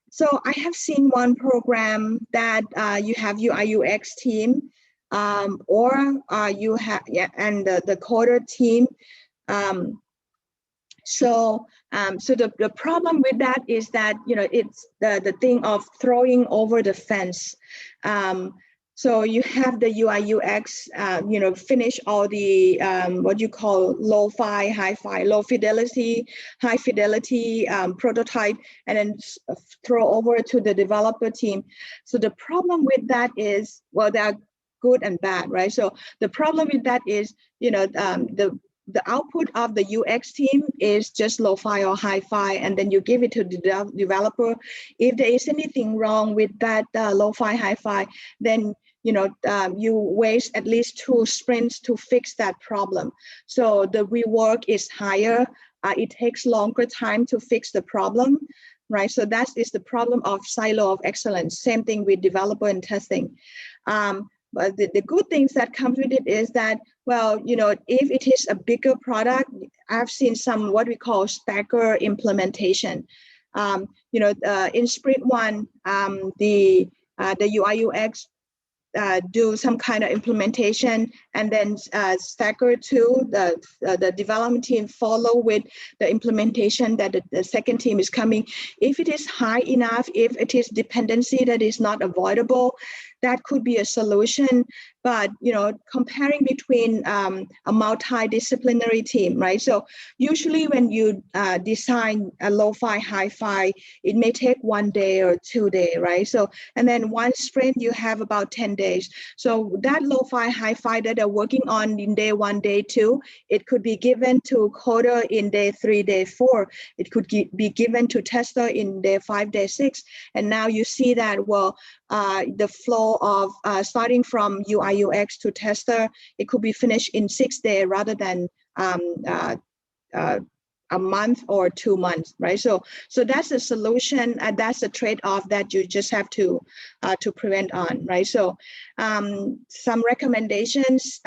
B: So I have seen one program that you have UI UX team, or you have and the coder team. So the problem with that is that it's the thing of throwing over the fence. So you have the UI UX, finish all the what you call low-fi, hi-fi, low fidelity, high fidelity prototype, and then throw over to the developer team. So the problem with that is, well, they are good and bad, right? So the problem with that is, the output of the UX team is just low-fi or hi-fi, and then you give it to the developer. If there is anything wrong with that low-fi, hi-fi, then you waste at least 2 sprints to fix that problem. So the rework is higher. It takes longer time to fix the problem, right? So that is the problem of silo of excellence. Same thing with developer and testing. But the good things that comes with it is that, well, if it is a bigger product, I've seen some what we call stagger implementation. In sprint 1, the UI UX do some kind of implementation, and then stagger 2, the development team follow with the implementation that the second team is coming. If it is high enough, if it is dependency that is not avoidable, that could be a solution. But comparing between a multidisciplinary team, right? So usually when you design a low-fi, hi-fi, it may take 1 day or 2 days, right? So, and then one sprint you have about 10 days. So that low-fi, hi-fi that they're working on in day 1, day 2, it could be given to coder in day 3, day 4. It could be given to tester in day 5, day 6. And now you see that, well, the flow of starting from UI UX to tester, it could be finished in 6 days rather than a month or 2 months, right? So that's a solution, and that's a trade-off that you just have to prevent on, right? So some recommendations,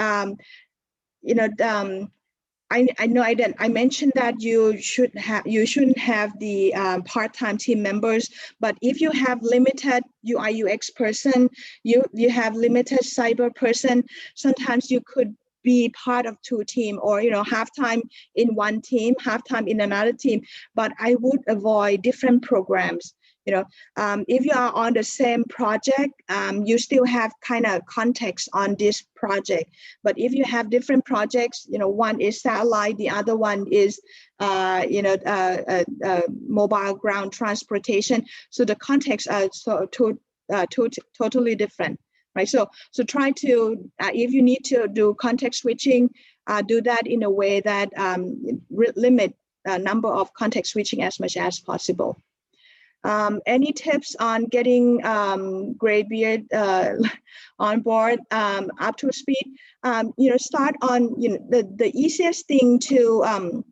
B: I know I mentioned that you shouldn't have the part-time team members, but if you have limited UI UX person, you have limited cyber person, sometimes you could be part of two team, or half time in one team, half time in another team, but I would avoid different programs. If you are on the same project, you still have kind of context on this project. But if you have different projects, one is satellite, the other one is, mobile ground transportation. So the contexts are totally different, right? So try to, if you need to do context switching, do that in a way that limit number of context switching as much as possible. Any tips on getting Graybeard on board, up to speed? Start on, the easiest thing to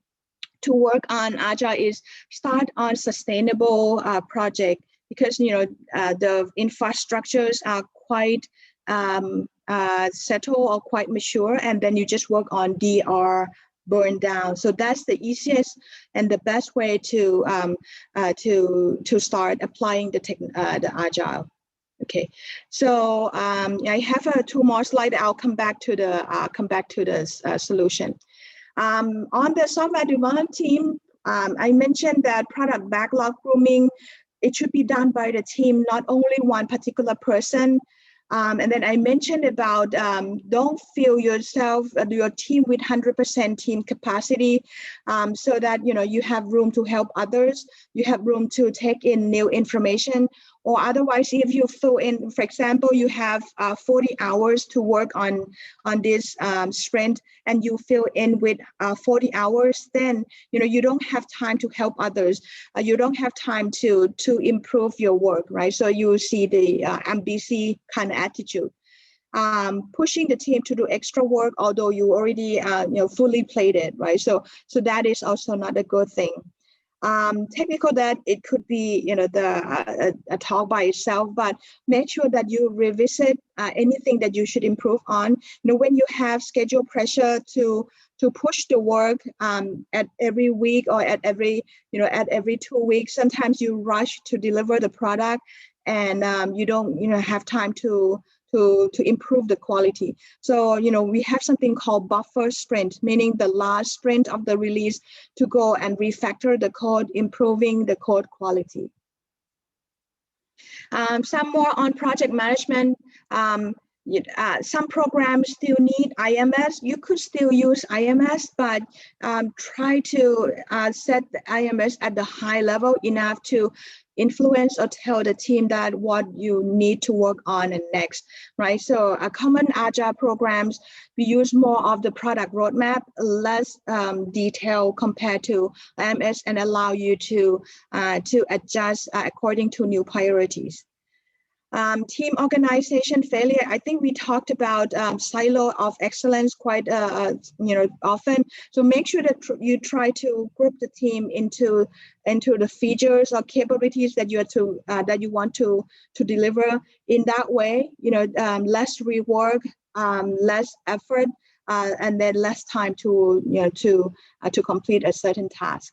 B: work on Agile is start on sustainable project, because the infrastructures are quite settled or quite mature, and then you just work on DR burn down. So that's the easiest and the best way to start applying the Agile. Okay, so I have two more slides. I'll come back to the solution. On the software development team, I mentioned that product backlog grooming, it should be done by the team, not only one particular person. And then I mentioned about don't fill your team with 100% team capacity, so that you have room to help others, you have room to take in new information. Or otherwise, if you fill in, for example, you have 40 hours to work on this sprint, and you fill in with 40 hours, then you don't have time to help others. You don't have time to improve your work, right? So you see the MBC kind of attitude. Pushing the team to do extra work, although you already fully played it, right? So that is also not a good thing. Technical debt, it could be a talk by itself, but make sure that you revisit anything that you should improve on. When you have schedule pressure to push the work at every week or at every 2 weeks, sometimes you rush to deliver the product, and you don't have time to improve the quality. So, we have something called buffer sprint, meaning the last sprint of the release to go and refactor the code, improving the code quality. Some more on project management. Some programs still need IMS. You could still use IMS, but try to set the IMS at the high level enough to influence or tell the team that what you need to work on and next, right? So common Agile programs, we use more of the product roadmap, less detail compared to IMS, and allow you to adjust according to new priorities. Team organization failure. I think we talked about silo of excellence quite often. So make sure that you try to group the team into the features or capabilities that you want to deliver. In that way, less rework, less effort, and then less time to complete a certain task.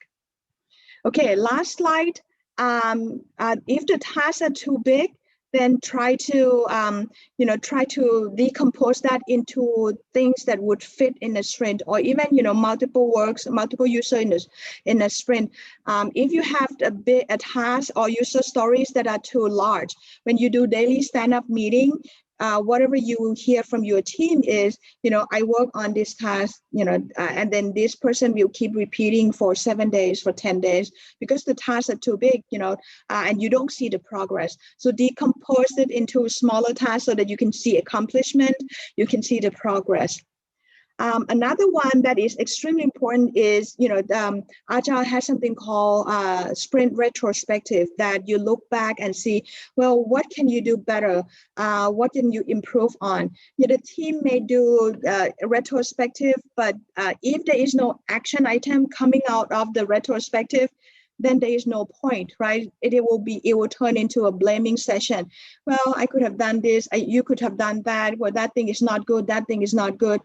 B: Okay, last slide. If the tasks are too big, then try to decompose that into things that would fit in a sprint, or even multiple users in a sprint. If you have a task or user stories that are too large, when you do daily stand-up meeting, whatever you hear from your team is, I work on this task, and then this person will keep repeating for 7 days, for 10 days, because the tasks are too big, and you don't see the progress. So decompose it into smaller tasks so that you can see accomplishment, you can see the progress. Another one that is extremely important is, Agile has something called sprint retrospective, that you look back and see, well, what can you do better? What can you improve on? The team may do a retrospective, but if there is no action item coming out of the retrospective, then there is no point, right? It will turn into a blaming session. Well, I could have done this, you could have done that, well, that thing is not good, that thing is not good.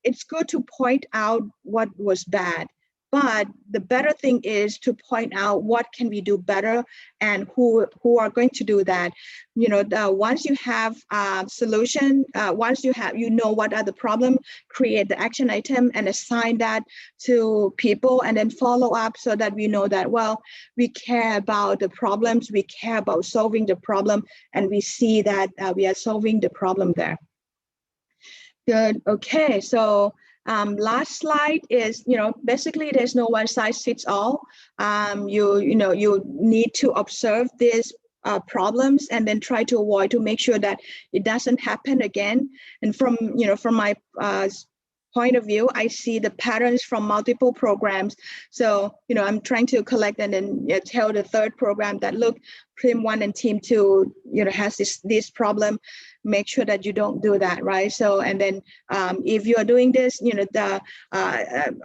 B: It's good to point out what was bad, But the better thing is to point out what can we do better and who are going to do that. Once you have a solution, once you know what are the problem, create the action item and assign that to people and then follow up so that we know that, well, we care about the problems, we care about solving the problem, and we see that we are solving the problem there. Good. Okay. So last slide is, basically there's no one size fits all. You need to observe these problems and then try to avoid to make sure that it doesn't happen again. And from my point of view, I see the patterns from multiple programs. So, I'm trying to collect and then tell the third program that, look, Team 1 and Team 2, has this problem. Make sure that you don't do that, right? So, and then if you are doing this, the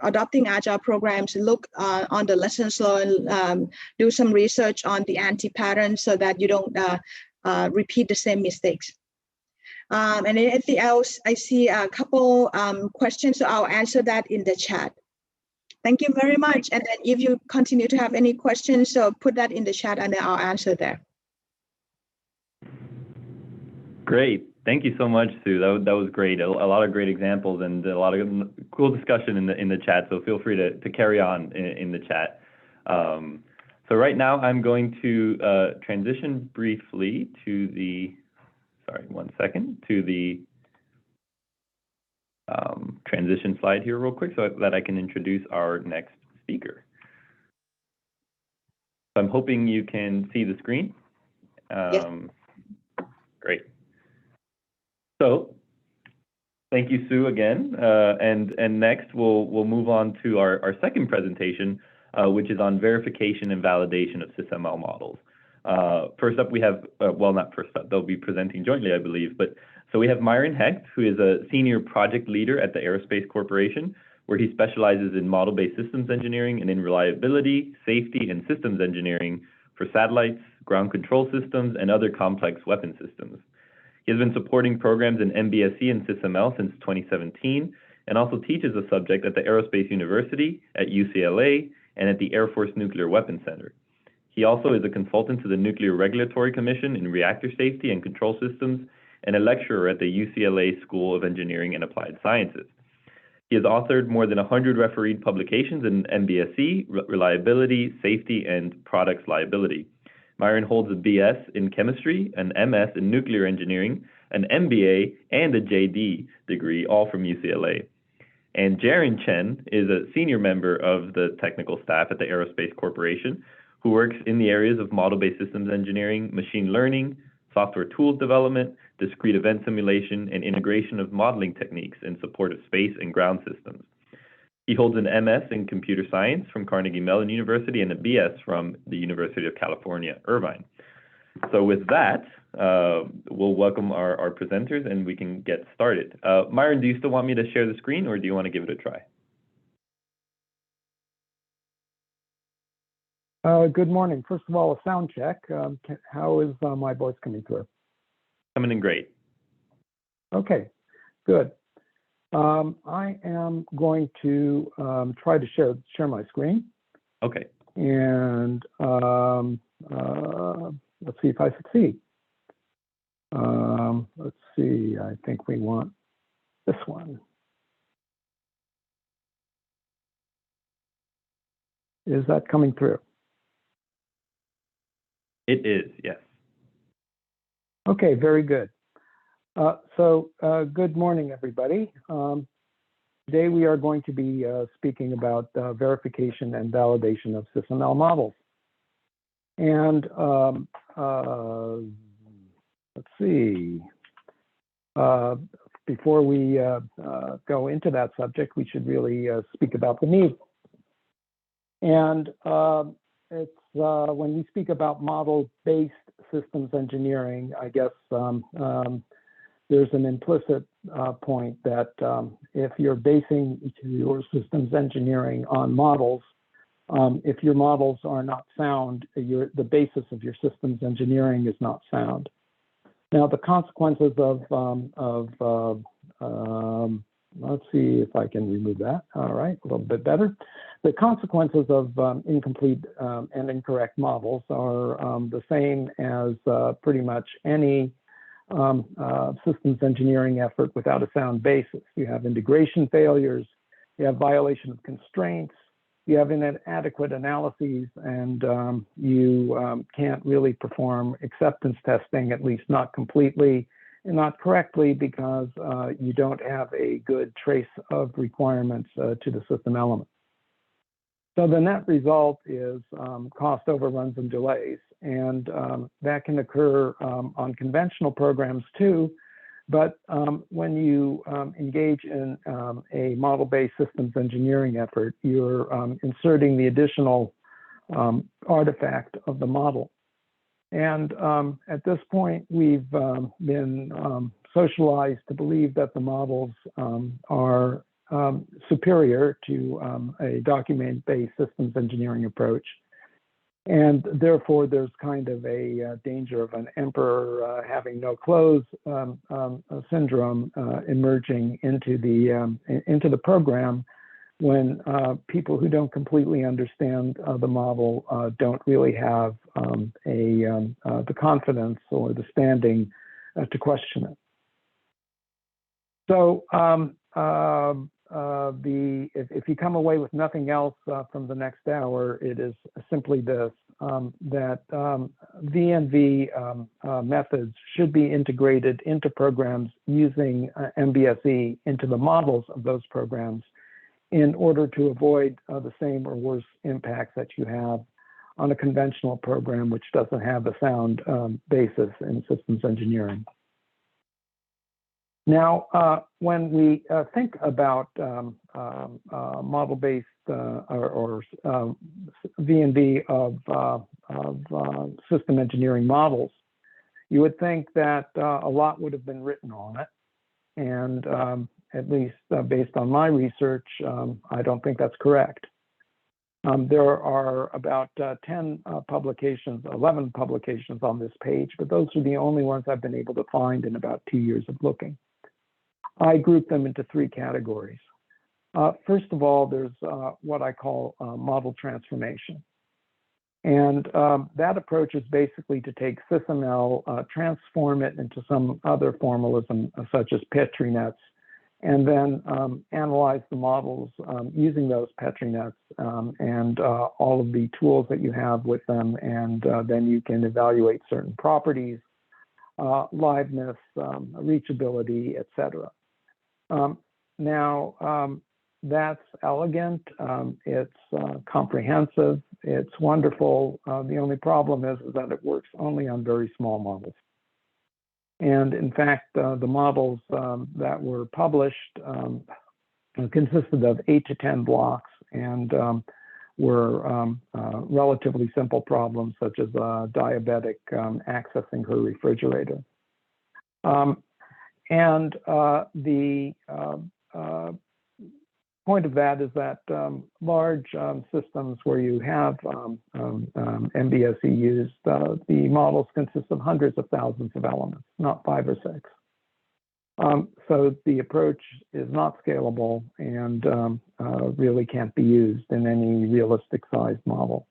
B: adopting Agile programs, look on the lessons learned, do some research on the anti-patterns so that you don't repeat the same mistakes. And anything else, I see a couple questions, so I'll answer that in the chat. Thank you very much. And then if you continue to have any questions, so put that in the chat and then I'll answer there.
A: Great. Thank you so much, Sue. That was great. A lot of great examples and a lot of cool discussion in the chat. So feel free to carry on in the chat. So right now I'm going to transition briefly to the, to the transition slide here real quick so that I can introduce our next speaker. So I'm hoping you can see the screen.
B: Yes.
A: Great. So thank you, Sue, again. And next we'll move on to our second presentation, which is on verification and validation of SysML models. First up, we have, well, not first up, they'll be presenting jointly, I believe, but so we have Myron Hecht, who is a senior project leader at the Aerospace Corporation, where he specializes in model-based systems engineering and in reliability, safety, and systems engineering for satellites, ground control systems, and other complex weapon systems. He has been supporting programs in MBSE and SysML since 2017, and also teaches the subject at the Aerospace University, at UCLA, and at the Air Force Nuclear Weapons Center. He also is a consultant to the Nuclear Regulatory Commission in reactor safety and control systems, and a lecturer at the UCLA School of Engineering and Applied Sciences. He has authored more than 100 refereed publications in MBSE, reliability, safety, and products liability. Myron holds a BS in chemistry, an MS in nuclear engineering, an MBA, and a JD degree, all from UCLA. And Jaron Chen is a senior member of the technical staff at the Aerospace Corporation, who works in the areas of model-based systems engineering, machine learning, software tools development, discrete event simulation, and integration of modeling techniques in support of space and ground systems. He holds an MS in computer science from Carnegie Mellon University and a BS from the University of California, Irvine. So with that, we'll welcome our presenters and we can get started. Myron, do you still want me to share the screen or do you want to give it a try?
C: Good morning. First of all, a sound check. How is my voice coming through?
A: Coming in great.
C: Okay, good. I am going to try to share my screen.
A: Okay.
C: And let's see if I succeed. Let's see, I think we want this one. Is that coming through?
A: It is, yes.
C: Okay, very good. Good morning, everybody. Today we are going to be speaking about verification and validation of SysML models. And let's see. Before we go into that subject, we should really speak about the need. And it's when we speak about model-based systems engineering, I guess there's an implicit point that if you're basing your systems engineering on models, if your models are not sound, the basis of your systems engineering is not sound. Now, the consequences of let's see if I can remove that. All right, a little bit better. The consequences of incomplete and incorrect models are the same as pretty much any systems engineering effort without a sound basis. You have integration failures, you have violation of constraints, you have inadequate analyses, and you can't really perform acceptance testing, at least not completely and not correctly, because you don't have a good trace of requirements to the system element. So the net result is cost overruns and delays, and that can occur on conventional programs too. But when you engage in a model-based systems engineering effort, you're inserting the additional artifact of the model. And at this point, we've been socialized to believe that the models are superior to a document-based systems engineering approach. And therefore, there's kind of a danger of an emperor having no clothes syndrome emerging into the program when people who don't completely understand the model don't really have the confidence or the standing to question it. So if you come away with nothing else from the next hour, it is simply this, that V&V methods should be integrated into programs using MBSE into the models of those programs in order to avoid the same or worse impacts that you have on a conventional program which doesn't have a sound basis in systems engineering. Now, when we think about model-based or V&V of system engineering models, you would think that a lot would have been written on it. And at least based on my research, I don't think that's correct. There are about 10 publications, 11 publications on this page, but those are the only ones I've been able to find in about 2 years of looking. I group them into 3 categories. First of all, there's what I call model transformation. And that approach is basically to take SysML, transform it into some other formalism, such as Petri nets, and then analyze the models using those Petri nets and all of the tools that you have with them. And then you can evaluate certain properties, liveness, reachability, etc. Now, that's elegant, it's comprehensive, it's wonderful. The only problem is that it works only on very small models. And in fact, the models that were published consisted of 8 to 10 blocks and were relatively simple problems, such as a diabetic accessing her refrigerator. And the point of that is that large systems where you have MBSE used, the models consist of hundreds of thousands of elements, not 5 or 6. So the approach is not scalable and really can't be used in any realistic sized model.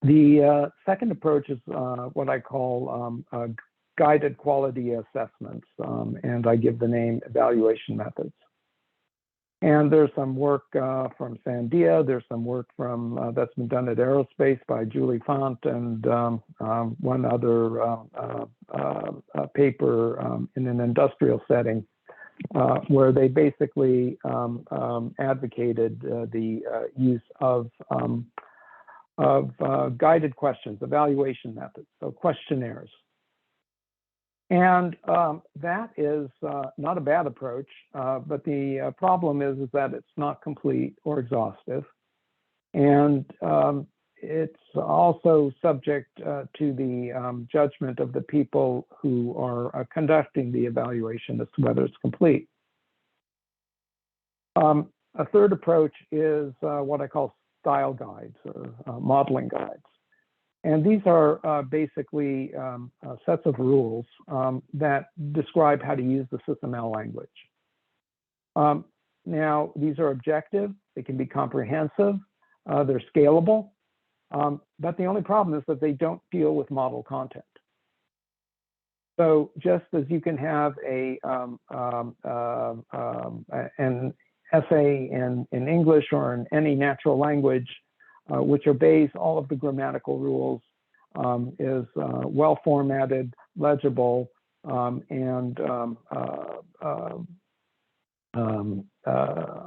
C: The second approach is what I call guided quality assessments, and I give the name evaluation methods. And there's some work from Sandia, there's some work from that's been done at Aerospace by Julie Font, and one other paper in an industrial setting where they basically advocated the use of guided questions, evaluation methods, so questionnaires. And that is not a bad approach, but the problem is that it's not complete or exhaustive. And it's also subject to the judgment of the people who are conducting the evaluation as to whether it's complete. A third approach is what I call style guides or modeling guides. And these are basically sets of rules that describe how to use the SysML language. Now, these are objective, they can be comprehensive, they're scalable, but the only problem is that they don't deal with model content. So just as you can have an essay in English or in any natural language, which obeys all of the grammatical rules, is well formatted, legible, and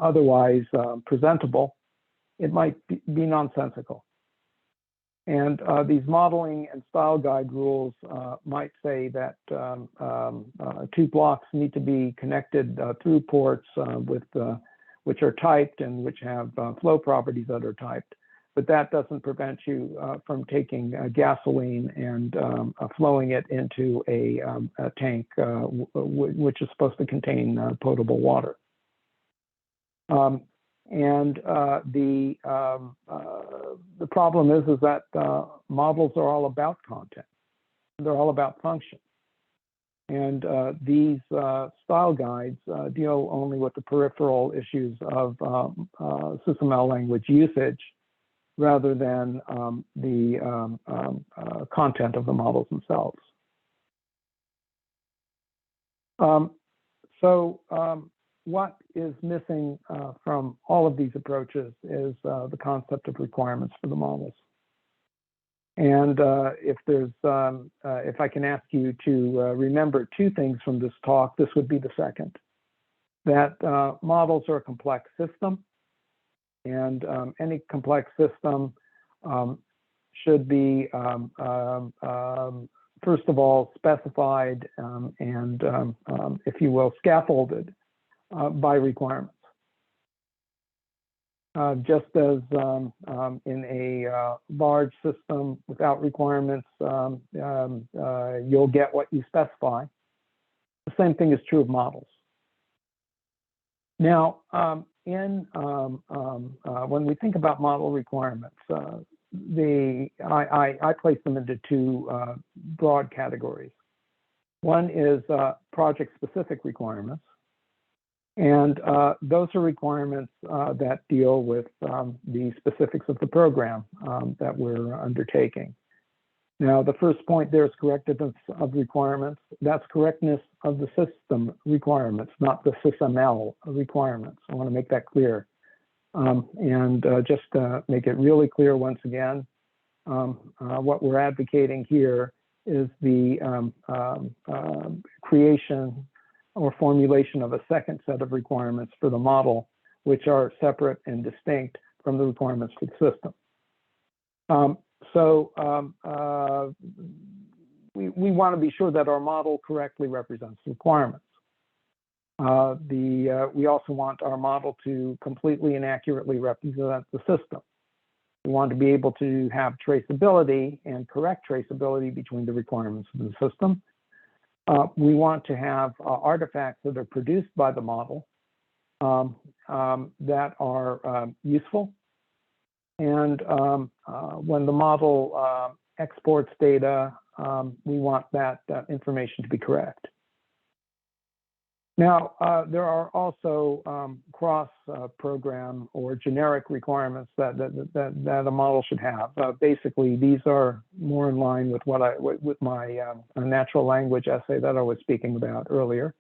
C: otherwise presentable, it might be nonsensical. And these modeling and style guide rules might say that two blocks need to be connected through ports which are typed and which have flow properties that are typed. But that doesn't prevent you from taking gasoline and flowing it into a tank which is supposed to contain potable water. The problem is that models are all about content. They're all about function. And these style guides deal only with the peripheral issues of SysML language usage rather than the content of the models themselves. What is missing from all of these approaches is the concept of requirements for the models. And if I can ask you to remember two things from this talk, this would be the second. That models are a complex system, and any complex system should be, first of all, specified and, if you will, scaffolded by requirements. Just as in a large system without requirements, you'll get what you specify. The same thing is true of models. Now, when we think about model requirements, I place them into two broad categories. One is project-specific requirements. And those are requirements that deal with the specifics of the program that we're undertaking. Now, the first point there is correctness of requirements. That's correctness of the system requirements, not the SysML requirements. I want to make that clear. Just to make it really clear once again, what we're advocating here is the creation or formulation of a second set of requirements for the model, which are separate and distinct from the requirements for the system. We want to be sure that our model correctly represents the requirements. We also want our model to completely and accurately represent the system. We want to be able to have traceability and correct traceability between the requirements of the system. We want to have artifacts that are produced by the model that are useful. And when the model exports data, we want that information to be correct. Now, there are also cross-program or generic requirements that a model should have. Basically, these are more in line with with my natural language essay that I was speaking about earlier.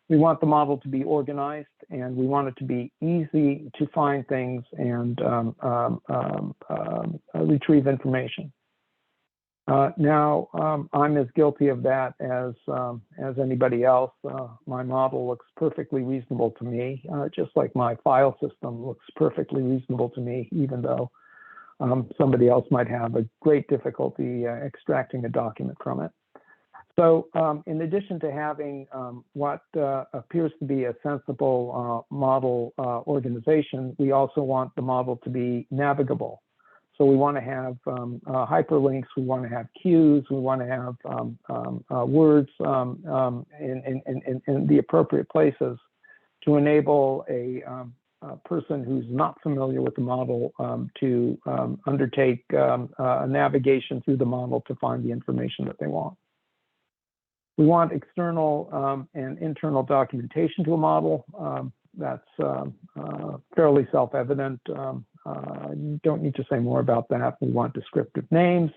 C: We want the model to be organized, and we want it to be easy to find things and retrieve information. Now, I'm as guilty of that as anybody else. My model looks perfectly reasonable to me, just like my file system looks perfectly reasonable to me, even though somebody else might have a great difficulty extracting a document from it. So in addition to having what appears to be a sensible model organization, we also want the model to be navigable. So we want to have hyperlinks, we want to have cues, we want to have words in the appropriate places to enable a person who's not familiar with the model to undertake a navigation through the model to find the information that they want. We want external and internal documentation to a model. fairly self-evident. You don't need to say more about that. We want descriptive names.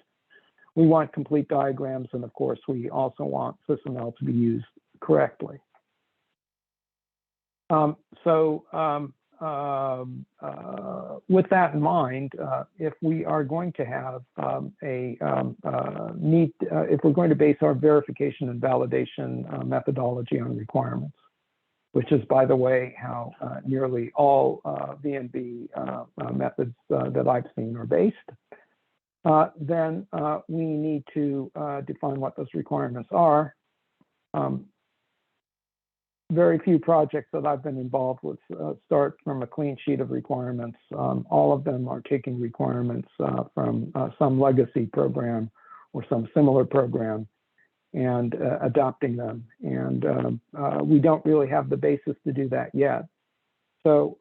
C: We want complete diagrams. And of course, we also want SysML to be used correctly. With that in mind, if we are going to have if we're going to base our verification and validation methodology on requirements, which is, by the way, how nearly all VNV methods that I've seen are based, then we need to define what those requirements are. Very few projects that I've been involved with start from a clean sheet of requirements. All of them are taking requirements from some legacy program or some similar program and adopting them. And we don't really have the basis to do that yet. So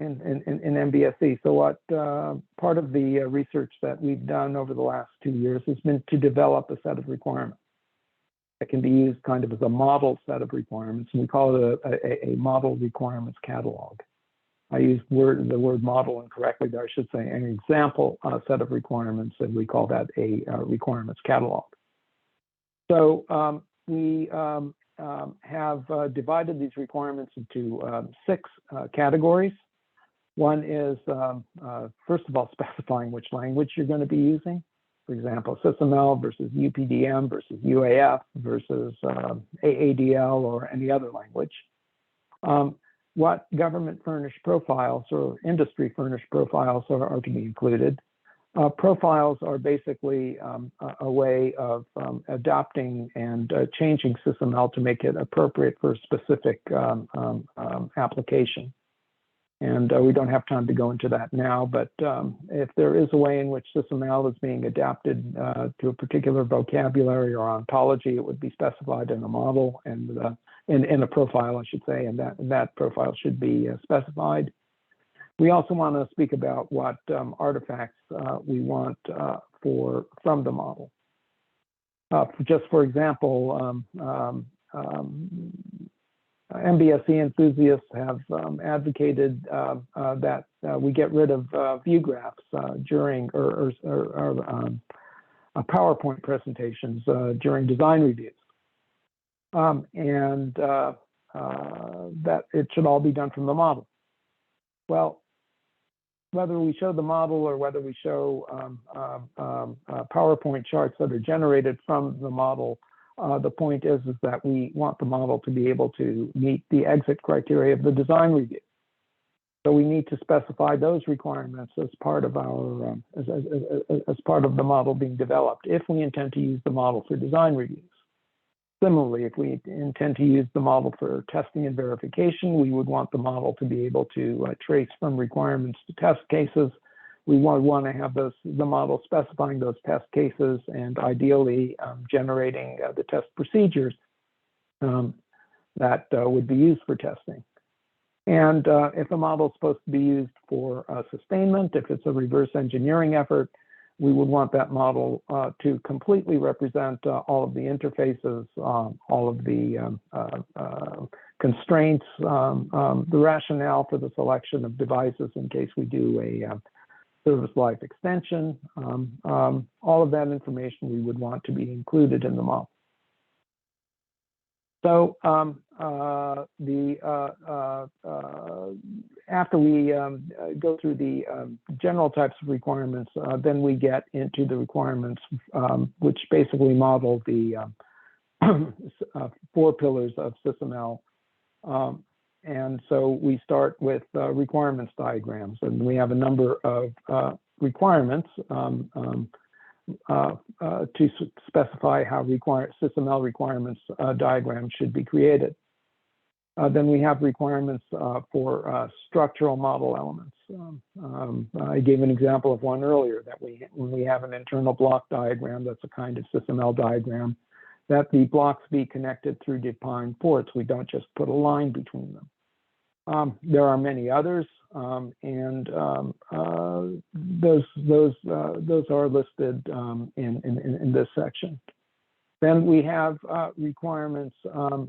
C: in MBSE, so what part of the research that we've done over the last 2 years has been to develop a set of requirements that can be used kind of as a model set of requirements. And we call it a model requirements catalog. I used the word model incorrectly there. I should say an example set of requirements, and we call that a requirements catalog. So we have divided these requirements into 6 categories. One is, first of all, specifying which language you're going to be using. For example, SysML versus UPDM versus UAF versus AADL or any other language. What government furnished profiles or industry furnished profiles are to be included. Profiles are basically a way of adapting and changing SysML to make it appropriate for a specific application. And we don't have time to go into that now, but if there is a way in which SysML is being adapted to a particular vocabulary or ontology, it would be specified in a model and in a profile, I should say, and that profile should be specified. We also want to speak about what artifacts we want from the model. Just for example, MBSE enthusiasts have advocated that we get rid of view graphs during or PowerPoint presentations during design reviews, and that it should all be done from the model. Well, whether we show the model or whether we show PowerPoint charts that are generated from the model, the point is that we want the model to be able to meet the exit criteria of the design review. So we need to specify those requirements as part of our as part of the model being developed if we intend to use the model for design reviews. Similarly, if we intend to use the model for testing and verification, we would want the model to be able to trace from requirements to test cases. We want to have the model specifying those test cases and ideally generating the test procedures that would be used for testing. And if a model is supposed to be used for sustainment, if it's a reverse engineering effort, we would want that model to completely represent all of the interfaces, all of the constraints, the rationale for the selection of devices in case we do a service life extension. All of that information we would want to be included in the model. So after we go through the general types of requirements, then we get into the requirements, which basically model the 4 pillars of SysML. And so we start with requirements diagrams, and we have a number of requirements to specify how SysML requirements diagrams should be created. Then we have requirements for structural model elements. I gave an example of one earlier, that when we have an internal block diagram, that's a kind of SysML diagram, that the blocks be connected through defined ports. We don't just put a line between them. There are many others, and those are listed in this section. Then we have requirements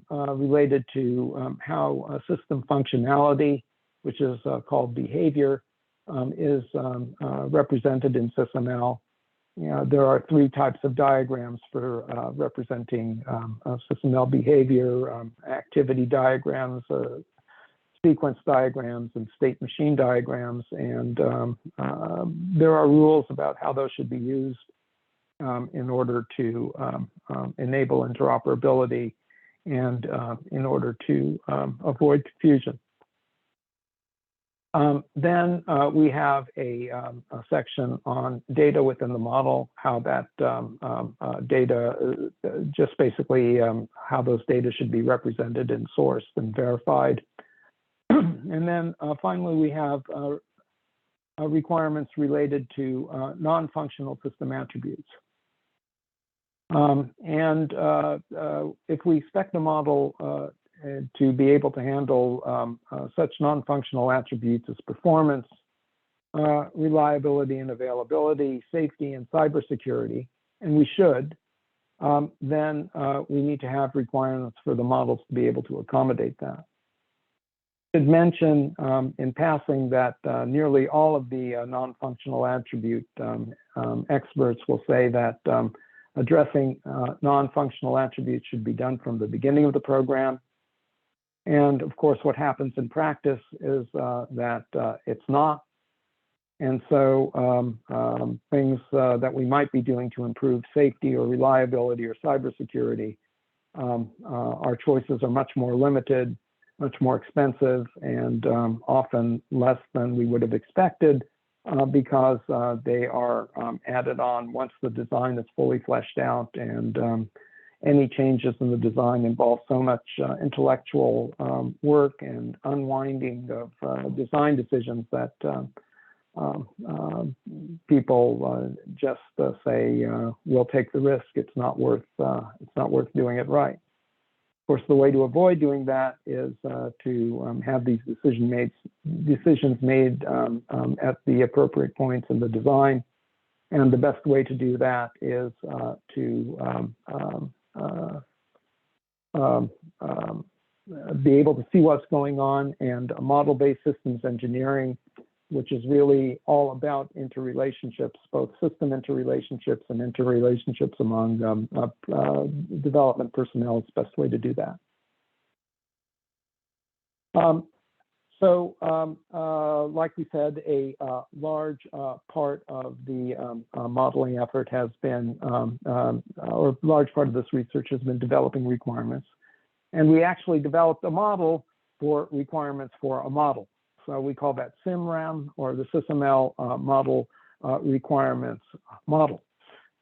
C: related to how system functionality, which is called behavior, is represented in SysML. There are 3 types of diagrams for representing SysML behavior: activity diagrams, sequence diagrams, and state machine diagrams. And there are rules about how those should be used in order to enable interoperability and in order to avoid confusion. Then we have a section on data within the model, how that data, just basically how those data should be represented and sourced and verified. And then finally, we have requirements related to non-functional system attributes. If we expect the model to be able to handle such non-functional attributes as performance, reliability and availability, safety and cybersecurity, and we should, then we need to have requirements for the models to be able to accommodate that. I should mention in passing that nearly all of the non-functional attribute experts will say that addressing non-functional attributes should be done from the beginning of the program. And of course, what happens in practice is that it's not. And so things that we might be doing to improve safety or reliability or cybersecurity, our choices are much more limited, much more expensive, and often less than we would have expected because they are added on once the design is fully fleshed out, and any changes in the design involve so much intellectual work and unwinding of design decisions that people just say, we'll take the risk. It's not worth doing it right. Of course, the way to avoid doing that is to have these decisions made at the appropriate points in the design. And the best way to do that is to be able to see what's going on, and model-based systems engineering, which is really all about interrelationships, both system interrelationships and interrelationships among development personnel, is the best way to do that. Like we said, a large part of the modeling effort has been, or a large part of this research has been developing requirements. And we actually developed a model for requirements for a model. So we call that SIMRAM, or the SysML model requirements model.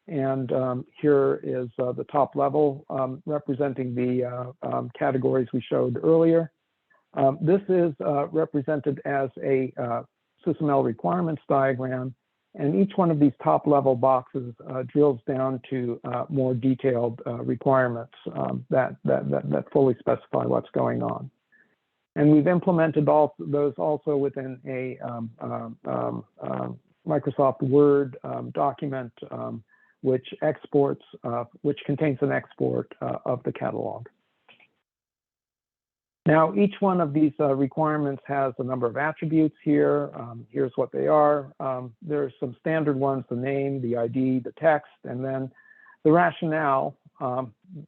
C: And here is the top level representing the categories we showed earlier. This is represented as a SysML requirements diagram, and each one of these top level boxes drills down to more detailed requirements that fully specify what's going on. And we've implemented those also within a Microsoft Word document, which contains an export of the catalog. Now, each one of these requirements has a number of attributes here. Here's what they are. There's some standard ones: the name, the ID, the text, and then the rationale.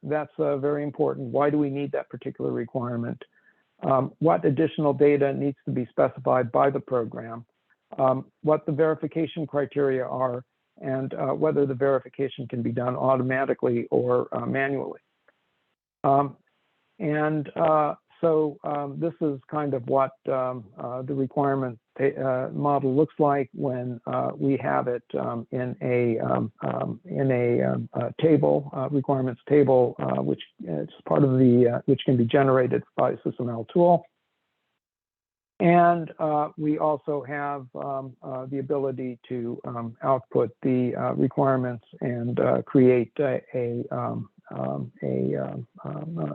C: That's very important. Why do we need that particular requirement? What additional data needs to be specified by the program? What the verification criteria are, and whether the verification can be done automatically or manually. So this is kind of what the requirement model looks like when we have it in a table, requirements table, which is part of the which can be generated by a SysML tool. And we also have the ability to output the requirements and create a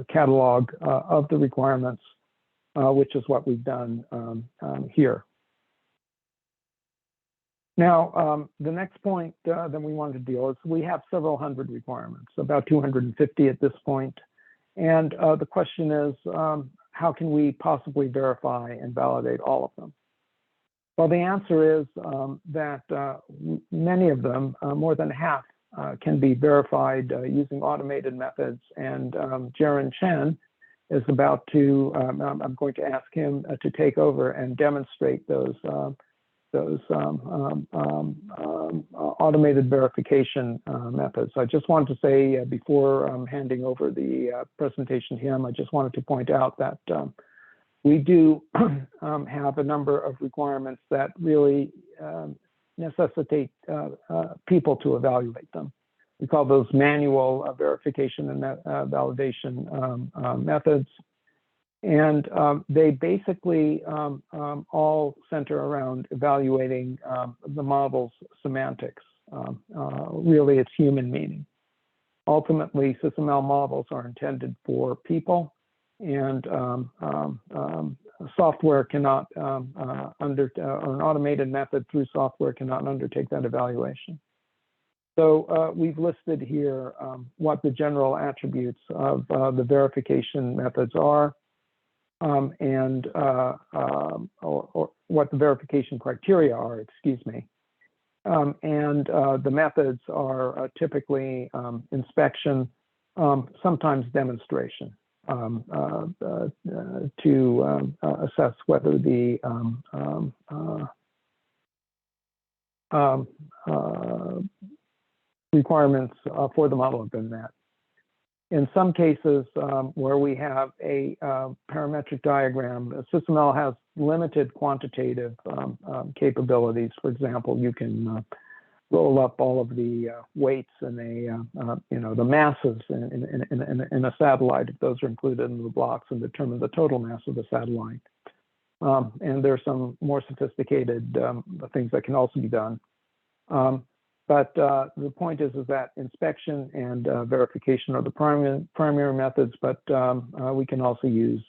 C: catalog of the requirements, which is what we've done here. Now, the next point that we wanted to deal is we have several hundred requirements, about 250 at this point. And the question is, how can we possibly verify and validate all of them? Well, the answer is that many of them, more than half, can be verified using automated methods. And Jaron Chen is about to, I'm going to ask him to take over and demonstrate those automated verification methods. I just wanted to say before handing over the presentation to him, I just wanted to point out that we do have a number of requirements that really necessitate people to evaluate them. We call those manual verification and validation methods. And they basically all center around evaluating the model's semantics, really its human meaning. Ultimately, SysML models are intended for people, and software cannot, or an automated method through software cannot undertake that evaluation. So we've listed here what the general attributes of the verification methods are, and or what the verification criteria are, excuse me. And the methods are typically inspection, sometimes demonstration, to assess whether the requirements for the model have been met. In some cases where we have a parametric diagram, SysML has limited quantitative capabilities. For example, you can roll up all of the weights in a, the masses in a satellite, if those are included in the blocks, and determine the total mass of the satellite. And there's some more sophisticated things that can also be done. But the point is that inspection and verification are the primary methods, but we can also use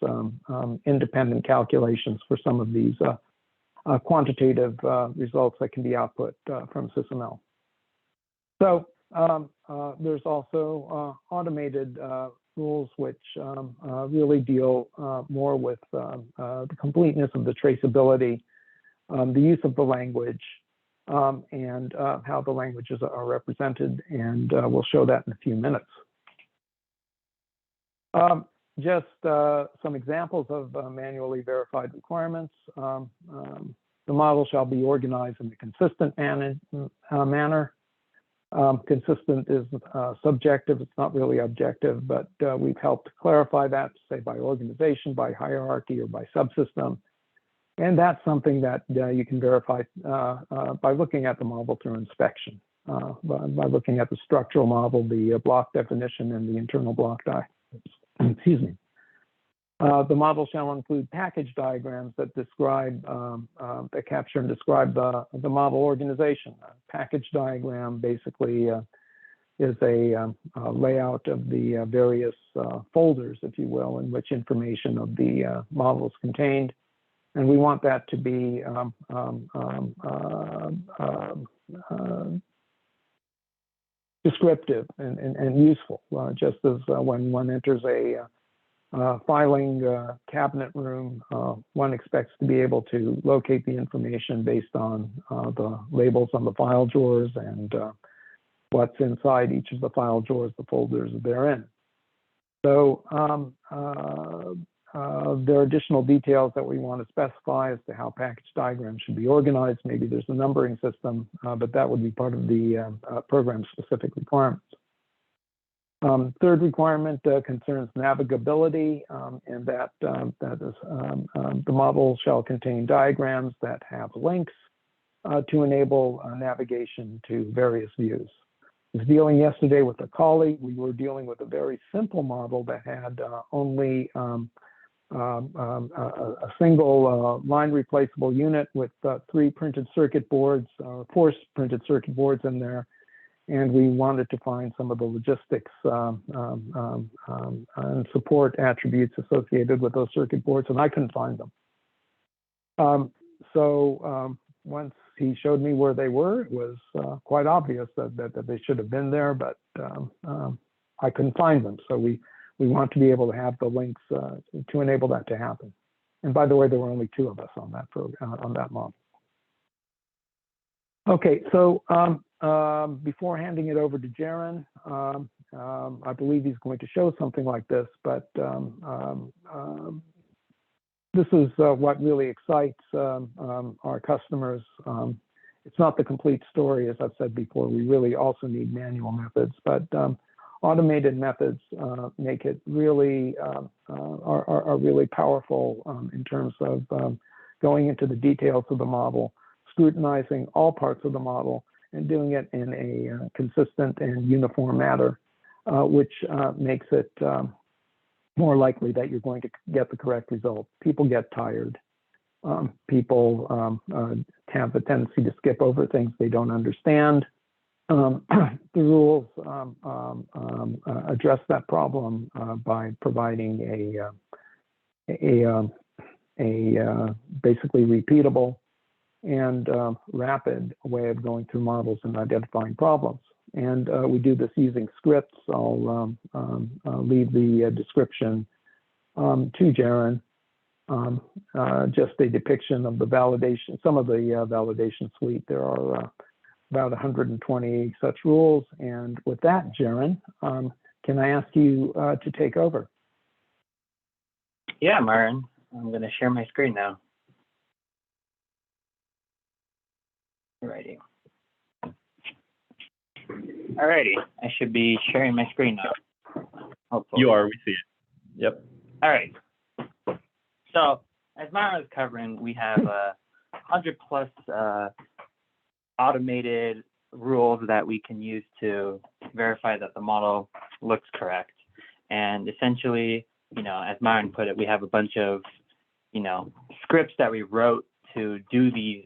C: independent calculations for some of these quantitative results that can be output from SysML. So there's also automated rules which really deal more with the completeness of the traceability, the use of the language, and how the languages are represented, and we'll show that in a few minutes. Just some examples of manually verified requirements. The model shall be organized in a consistent manner. Consistent is subjective, it's not really objective, but we've helped clarify that, say by organization, by hierarchy, or by subsystem. And that's something that you can verify by looking at the model through inspection, by looking at the structural model, the block definition, and the internal block excuse me. The model shall include package diagrams that describe, that capture and describe the model organization. A package diagram basically is a layout of the various folders, if you will, in which information of the model is contained. And we want that to be descriptive and useful, just as when one enters a filing cabinet room, one expects to be able to locate the information based on the labels on the file drawers and what's inside each of the file drawers, the folders therein. So there are additional details that we want to specify as to how package diagrams should be organized. Maybe there's a numbering system, but that would be part of the program-specific requirements. Third requirement concerns navigability, and that is the model shall contain diagrams that have links to enable navigation to various views. I was dealing yesterday with a colleague. We were dealing with a very simple model that had only a single line replaceable unit with 3 printed circuit boards, 4 printed circuit boards in there. And we wanted to find some of the logistics and support attributes associated with those circuit boards, and I couldn't find them. So once he showed me where they were. It was quite obvious that they should have been there, but I couldn't find them. So we want to be able to have the links to enable that to happen. And by the way, there were only 2 of us on that program, on that model. Okay, so before handing it over to Jaron, I believe he's going to show something like this, but this is what really excites our customers. It's not the complete story, as I've said before. We really also need manual methods, but automated methods make it really are really powerful in terms of going into the details of the model, scrutinizing all parts of the model, and doing it in a consistent and uniform manner, which makes it more likely that you're going to get the correct result. People get tired. People have a tendency to skip over things they don't understand. The rules address that problem by providing a basically repeatable and rapid way of going through models and identifying problems. And we do this using scripts. I'll leave the description to Jaron. Just a depiction of the validation, some of the validation suite. There are about 120 such rules. And with that, Jaron, can I ask you to take over?
D: Yeah, Myron, I'm going to share my screen now. Alrighty. Alrighty, I should be sharing my screen now. Hopefully.
A: You are, we see it. Yep.
D: All right. So as Myron was covering, we have 100+ automated rules that we can use to verify that the model looks correct. And essentially, as Myron put it, we have a bunch of, scripts that we wrote to do these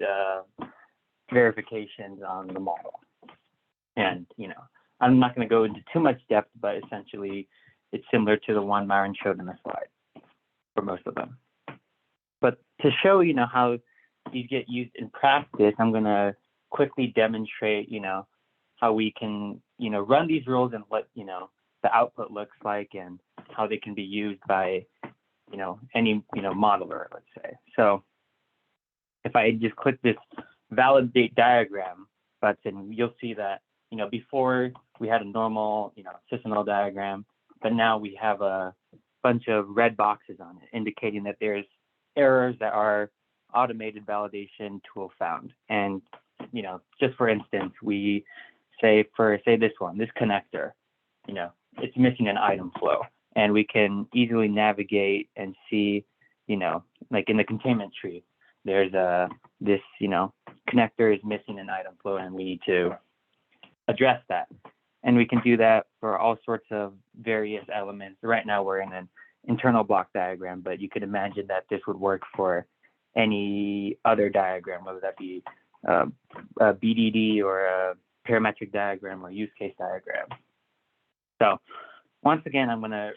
D: verifications on the model. And, I'm not going to go into too much depth, but essentially it's similar to the one Myron showed in the slide for most of them. But to show, how these get used in practice, I'm going to quickly demonstrate, how we can, run these rules and what, the output looks like and how they can be used by, any, modeler, let's say. So if I just click this validate diagram button, you'll see that, before we had a normal, SysML diagram, but now we have a bunch of red boxes on it, indicating that there's errors that our automated validation tool found. And, just for instance, we say this one, this connector, it's missing an item flow. And we can easily navigate and see, like in the containment tree, there's this, connector is missing an item flow and we need to address that. And we can do that for all sorts of various elements. Right now we're in an internal block diagram, but you could imagine that this would work for any other diagram, whether that be a BDD or a parametric diagram or use case diagram. So once again, I'm going to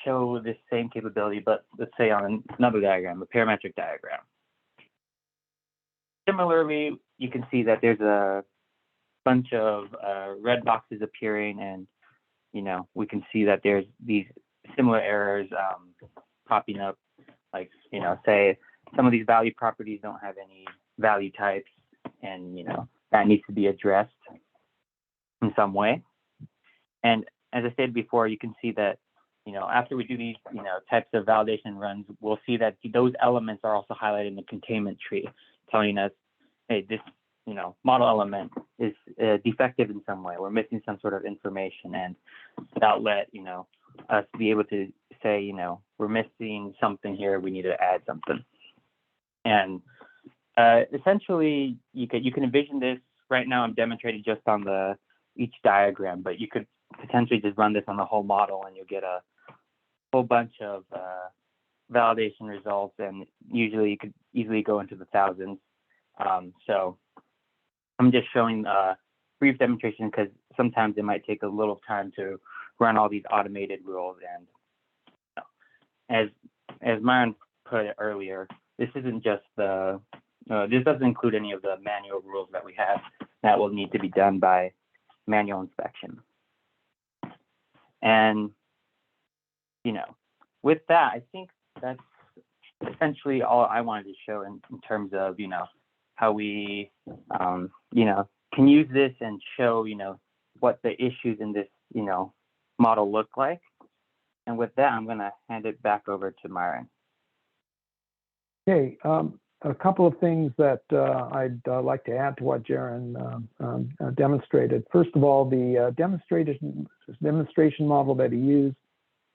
D: show this same capability, but let's say on another diagram, a parametric diagram. Similarly, you can see that there's a bunch of red boxes appearing, and we can see that there's these similar errors popping up, like say some of these value properties don't have any value types, and that needs to be addressed in some way. And as I stated before, you can see that after we do these types of validation runs, we'll see that those elements are also highlighted in the containment tree, telling us, hey, this model element is defective in some way. We're missing some sort of information, and that'll let us be able to say, we're missing something here. We need to add something. And essentially, you can envision this. Right now, I'm demonstrating just on each diagram, but you could potentially just run this on the whole model, and you'll get a whole bunch of validation results. And usually, you could easily go into the thousands. So I'm just showing a brief demonstration because sometimes it might take a little time to run all these automated rules. And as Myron put it earlier, this isn't just the this doesn't include any of the manual rules that we have that will need to be done by manual inspection. And, with that, I think that's essentially all I wanted to show in terms of, how we, can use this and show, what the issues in this, model look like. And with that, I'm going to hand it back over to Myron.
C: Okay, a couple of things that I'd like to add to what Jaron demonstrated. First of all, the demonstration model that he used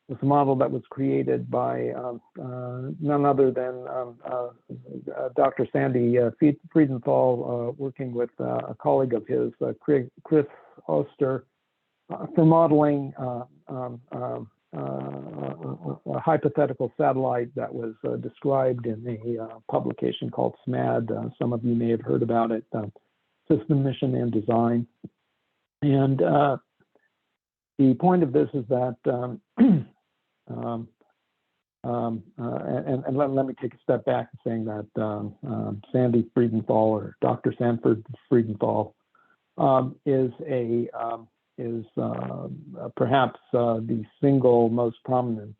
C: was a model that was created by none other than Dr. Sandy Friedenthal, working with a colleague of his, Chris Oster, for modeling a hypothetical satellite that was described in a publication called SMAD. Some of you may have heard about it, System Mission and Design. And the point of this is that, and let me take a step back in saying that Sandy Friedenthal, or Dr. Sanford Friedenthal, is perhaps the single most prominent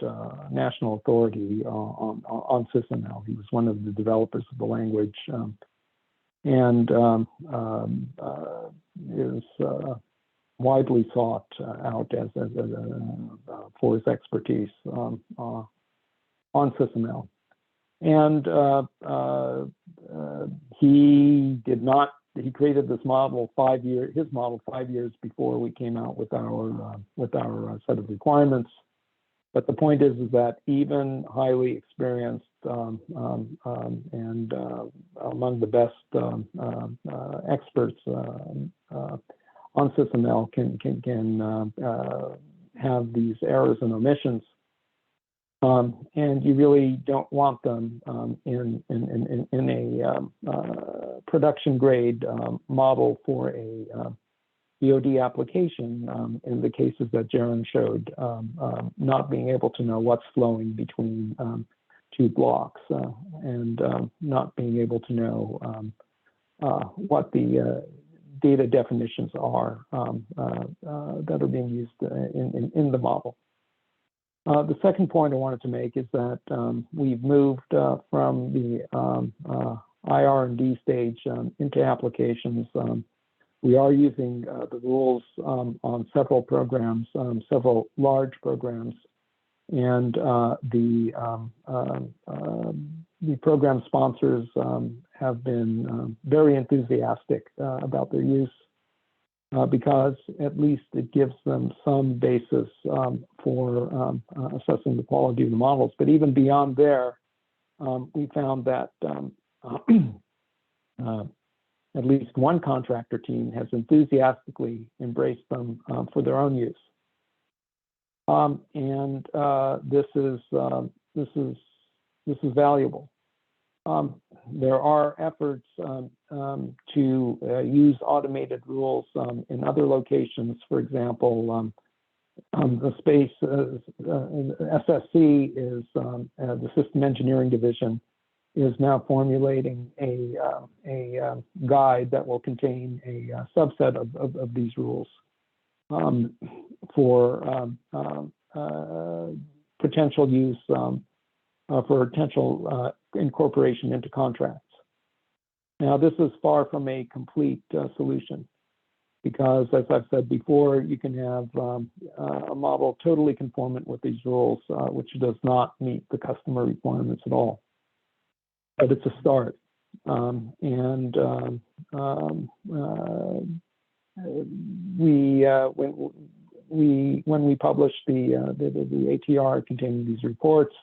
C: national authority on SysML. He was one of the developers of the language, and is widely sought out as for his expertise on SysML. And he created this model 5 years before we came out with our set of requirements. But the point is that even highly experienced and among the best experts on SysML can have these errors and omissions, and you really don't want them in a production grade model for a BOD application. In the cases that Jaron showed, not being able to know what's flowing between two blocks, and not being able to know what the data definitions are that are being used in the model. The second point I wanted to make is that we've moved from the IR&D stage into applications. We are using the rules on several programs, several large programs, and the program sponsors have been very enthusiastic about their use, because at least it gives them some basis for assessing the quality of the models. But even beyond there, we found that at least one contractor team has enthusiastically embraced them for their own use. And this is valuable. There are efforts to use automated rules in other locations. For example, the space SSC is the System Engineering Division is now formulating a guide that will contain a subset of these rules for potential use, for potential incorporation into contracts. Now, this is far from a complete solution, because, as I've said before, you can have a model totally conformant with these rules, which does not meet the customer requirements at all. But it's a start. When we publish the ATR containing these reports,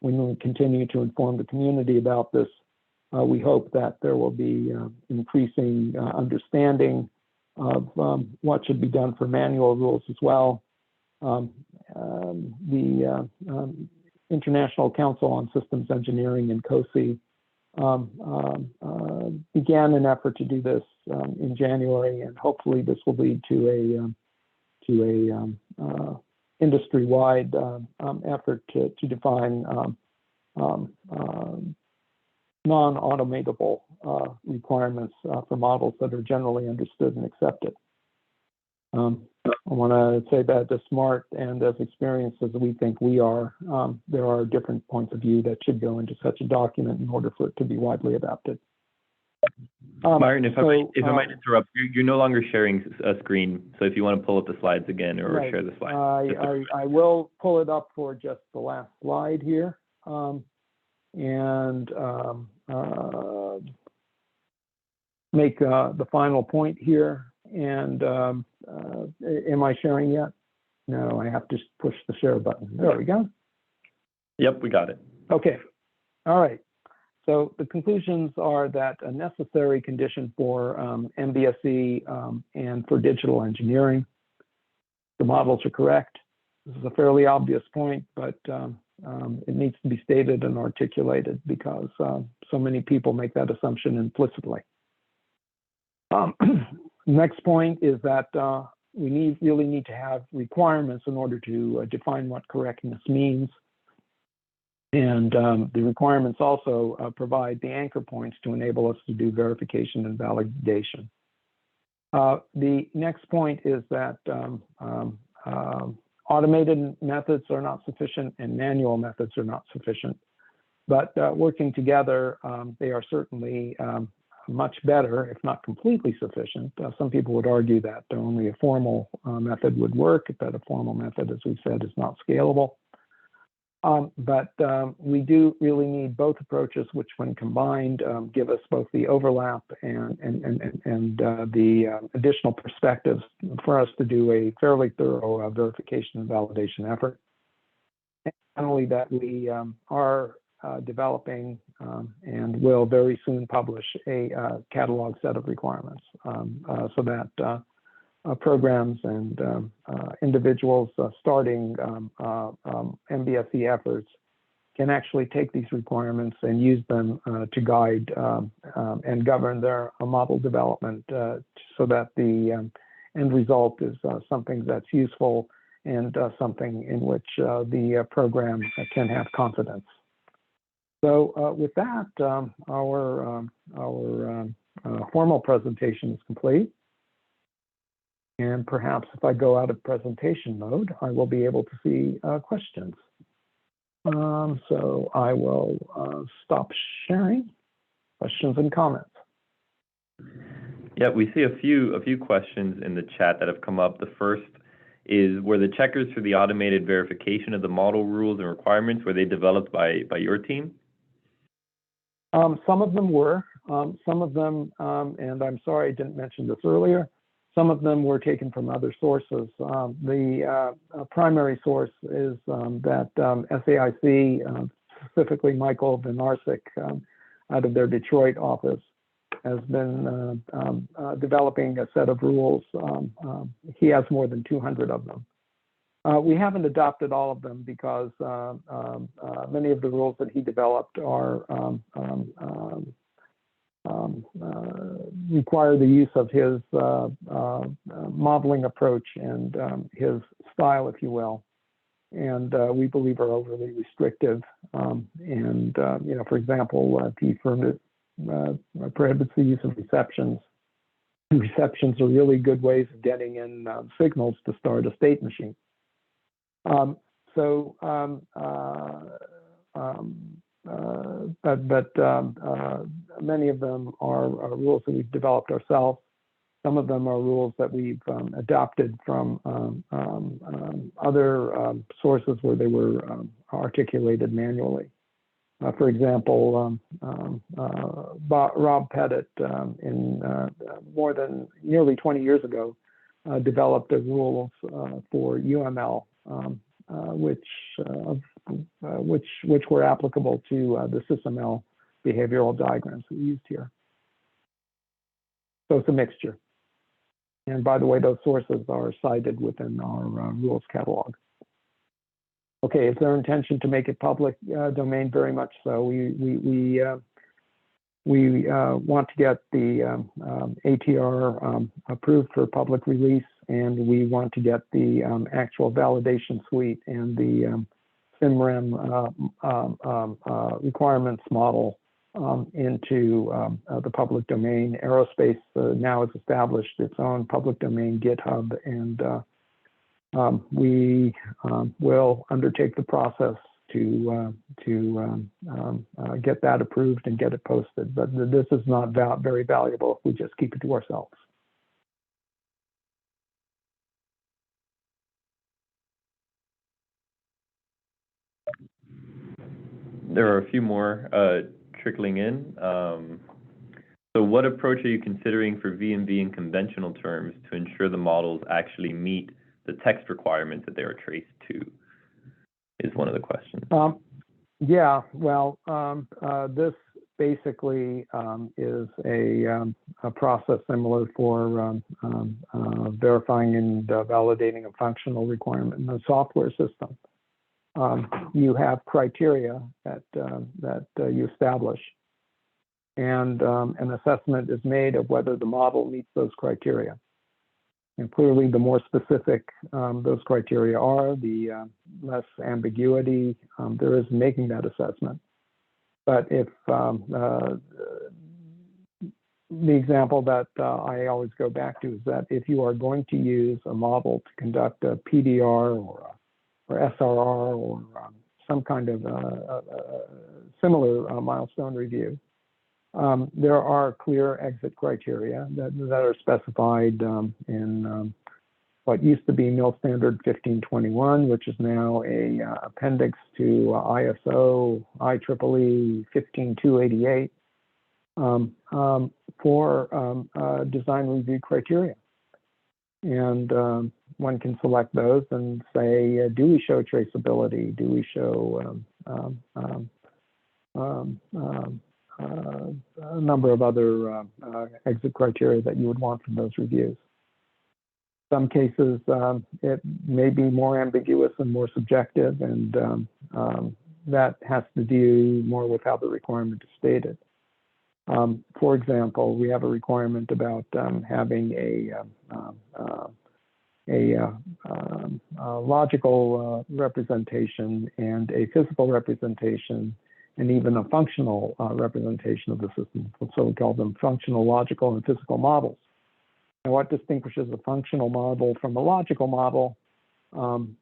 C: when we continue to inform the community about this, we hope that there will be increasing understanding of what should be done for manual rules as well. The International Council on Systems Engineering and COSI began an effort to do this in January, and hopefully this will lead to a industry-wide effort to define non-automatable requirements for models that are generally understood and accepted. I want to say that as smart and as experienced as we think we are, there are different points of view that should go into such a document in order for it to be widely adopted.
A: Myron, if I might interrupt, you're no longer sharing a screen, so if you want to pull up the slides again or
C: right.
A: share the slides.
C: I will pull it up for just the last slide here. And make the final point here. And am I sharing yet? No, I have to push the share button. There we go.
A: Yep, we got it.
C: Okay. All right. So the conclusions are that a necessary condition for MBSE and for digital engineering, the models are correct. This is a fairly obvious point, but it needs to be stated and articulated because so many people make that assumption implicitly. Next point is that we really need to have requirements in order to define what correctness means. And the requirements also provide the anchor points to enable us to do verification and validation. The next point is that automated methods are not sufficient and manual methods are not sufficient. But working together, they are certainly much better, if not completely sufficient. Some people would argue that only a formal method would work, that a formal method, as we've said, is not scalable. But we do really need both approaches, which when combined give us both the overlap and the additional perspectives for us to do a fairly thorough verification and validation effort. And finally, that we are developing and will very soon publish a catalog set of requirements so that programs and individuals starting MBSE efforts can actually take these requirements and use them to guide and govern their model development so that the end result is something that's useful and something in which the program can have confidence. So with that, our formal presentation is complete. And perhaps if I go out of presentation mode, I will be able to see questions. So I will stop sharing. Questions and comments.
A: Yeah, we see a few questions in the chat that have come up. The first is, were the checkers for the automated verification of the model rules and requirements, were they developed by your team?
C: Some of them were. Some of them, and I'm sorry I didn't mention this earlier, some of them were taken from other sources. The primary source is that SAIC, specifically Michael Vinarsik, out of their Detroit office, has been developing a set of rules. He has more than 200 of them. We haven't adopted all of them because many of the rules that he developed are require the use of his modeling approach and his style, if you will, and we believe are overly restrictive. And you know, for example, he prohibits the use of receptions. Receptions are really good ways of getting in signals to start a state machine. But many of them are rules that we've developed ourselves. Some of them are rules that we've adopted from other sources where they were articulated manually. For example, Rob Pettit, in nearly 20 years ago, developed a rules for UML, which were applicable to the SysML behavioral diagrams we used here. So it's a mixture. And by the way, those sources are cited within our rules catalog. Okay, it's our intention to make it public domain, very much so. We want to get the ATR approved for public release, and we want to get the actual validation suite and the SIMREM requirements model into the public domain. Aerospace now has established its own public domain GitHub, and we will undertake the process to get that approved and get it posted. But this is not very valuable if we just keep it to ourselves.
A: There are a few more trickling in. So what approach are you considering for V&V in conventional terms to ensure the models actually meet the text requirements that they are traced to, is one of the questions.
C: Yeah, well, this basically is a process similar for verifying and validating a functional requirement in a software system. You have criteria that you establish, and an assessment is made of whether the model meets those criteria. And clearly, the more specific those criteria are, the less ambiguity there is in making that assessment. But if the example that I always go back to is that if you are going to use a model to conduct a PDR or SRR or some kind of similar milestone review, there are clear exit criteria that are specified in what used to be MIL Standard 1521, which is now a appendix to ISO IEEE 15288 for design review criteria. And one can select those and say, do we show traceability? Do we show a number of other exit criteria that you would want from those reviews? Some cases, it may be more ambiguous and more subjective, and that has to do more with how the requirement is stated. For example, we have a requirement about having a logical representation and a physical representation and even a functional representation of the system. So we call them functional, logical, and physical models. And what distinguishes a functional model from a logical model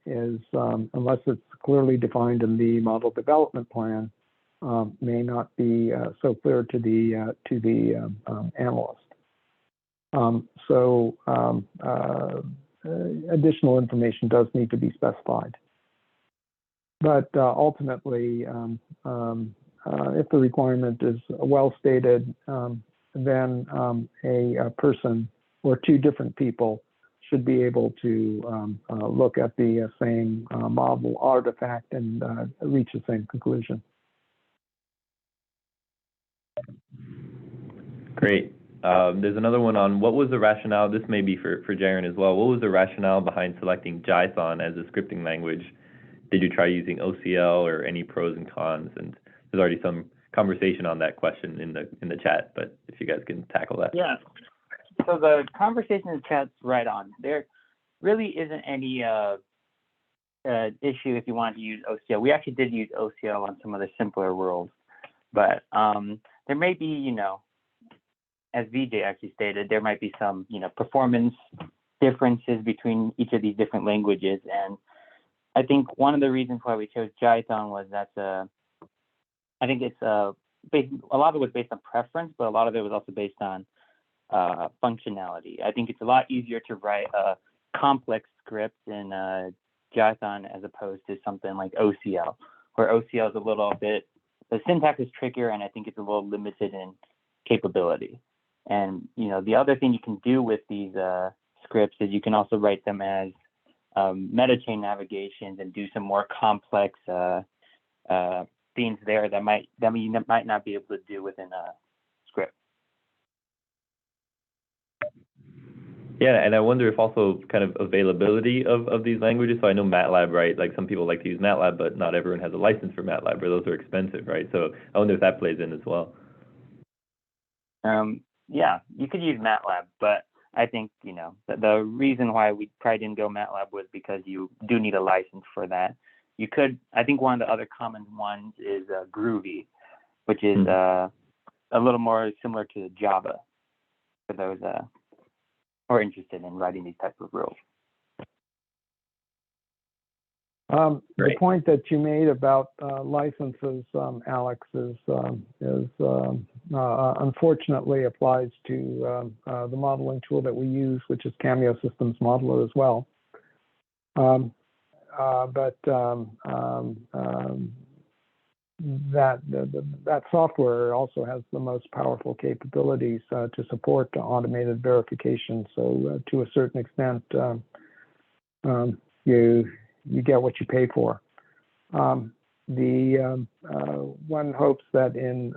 C: is, unless it's clearly defined in the model development plan, may not be so clear to the analyst. Additional information does need to be specified. But ultimately, if the requirement is well stated, then a person or two different people should be able to look at the same model artifact and reach the same conclusion.
A: Great. There's another one on what was the rationale, this may be for Jaron as well, what was the rationale behind selecting Jython as a scripting language? Did you try using OCL or any pros and cons? And there's already some conversation on that question in the chat, but if you guys can tackle that.
D: Yeah. So the conversation in the chat's right on. There really isn't any issue if you want to use OCL. We actually did use OCL on some of the simpler rules, but there may be, you know, as VJ actually stated, there might be some, you know, performance differences between each of these different languages. And I think one of the reasons why we chose Jython was that I think it's a lot of it was based on preference, but a lot of it was also based on functionality. I think it's a lot easier to write a complex script in Jython as opposed to something like OCL, where OCL is a little bit, the syntax is trickier, and I think it's a little limited in capability. And, you know, the other thing you can do with these scripts is you can also write them as meta-chain navigations and do some more complex themes there that you might not be able to do within a script.
A: Yeah, and I wonder if also kind of availability of these languages. So I know MATLAB, right? Like some people like to use MATLAB, but not everyone has a license for MATLAB, or those are expensive, right? So I wonder if that plays in as well.
D: Yeah, you could use MATLAB, but I think, you know, the reason why we probably didn't go MATLAB was because you do need a license for that. You could, I think one of the other common ones is Groovy, which is a little more similar to Java for those who are interested in writing these types of rules.
C: The point that you made about licenses, Alex, is unfortunately applies to the modeling tool that we use, which is Cameo Systems Modeler as well. That software also has the most powerful capabilities to support automated verification. So to a certain extent, you get what you pay for. One hopes that in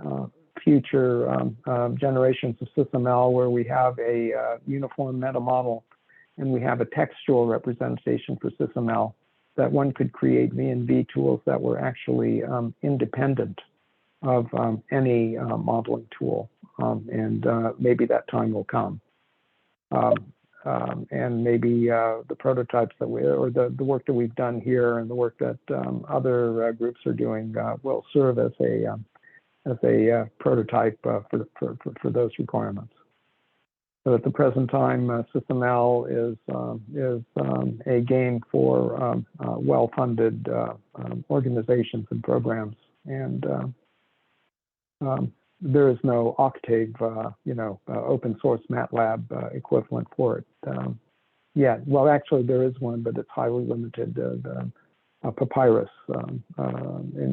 C: future generations of SysML, where we have a uniform meta model and we have a textual representation for SysML, that one could create V&V tools that were actually independent of any modeling tool. And maybe that time will come. And maybe the prototypes that or the work that we've done here and the work that other groups are doing will serve as a prototype for those requirements. So at the present time, SysML is a game for well-funded organizations and programs, and there is no Octave, open source MATLAB equivalent for it yet. Well, actually, there is one, but it's highly limited. Papyrus in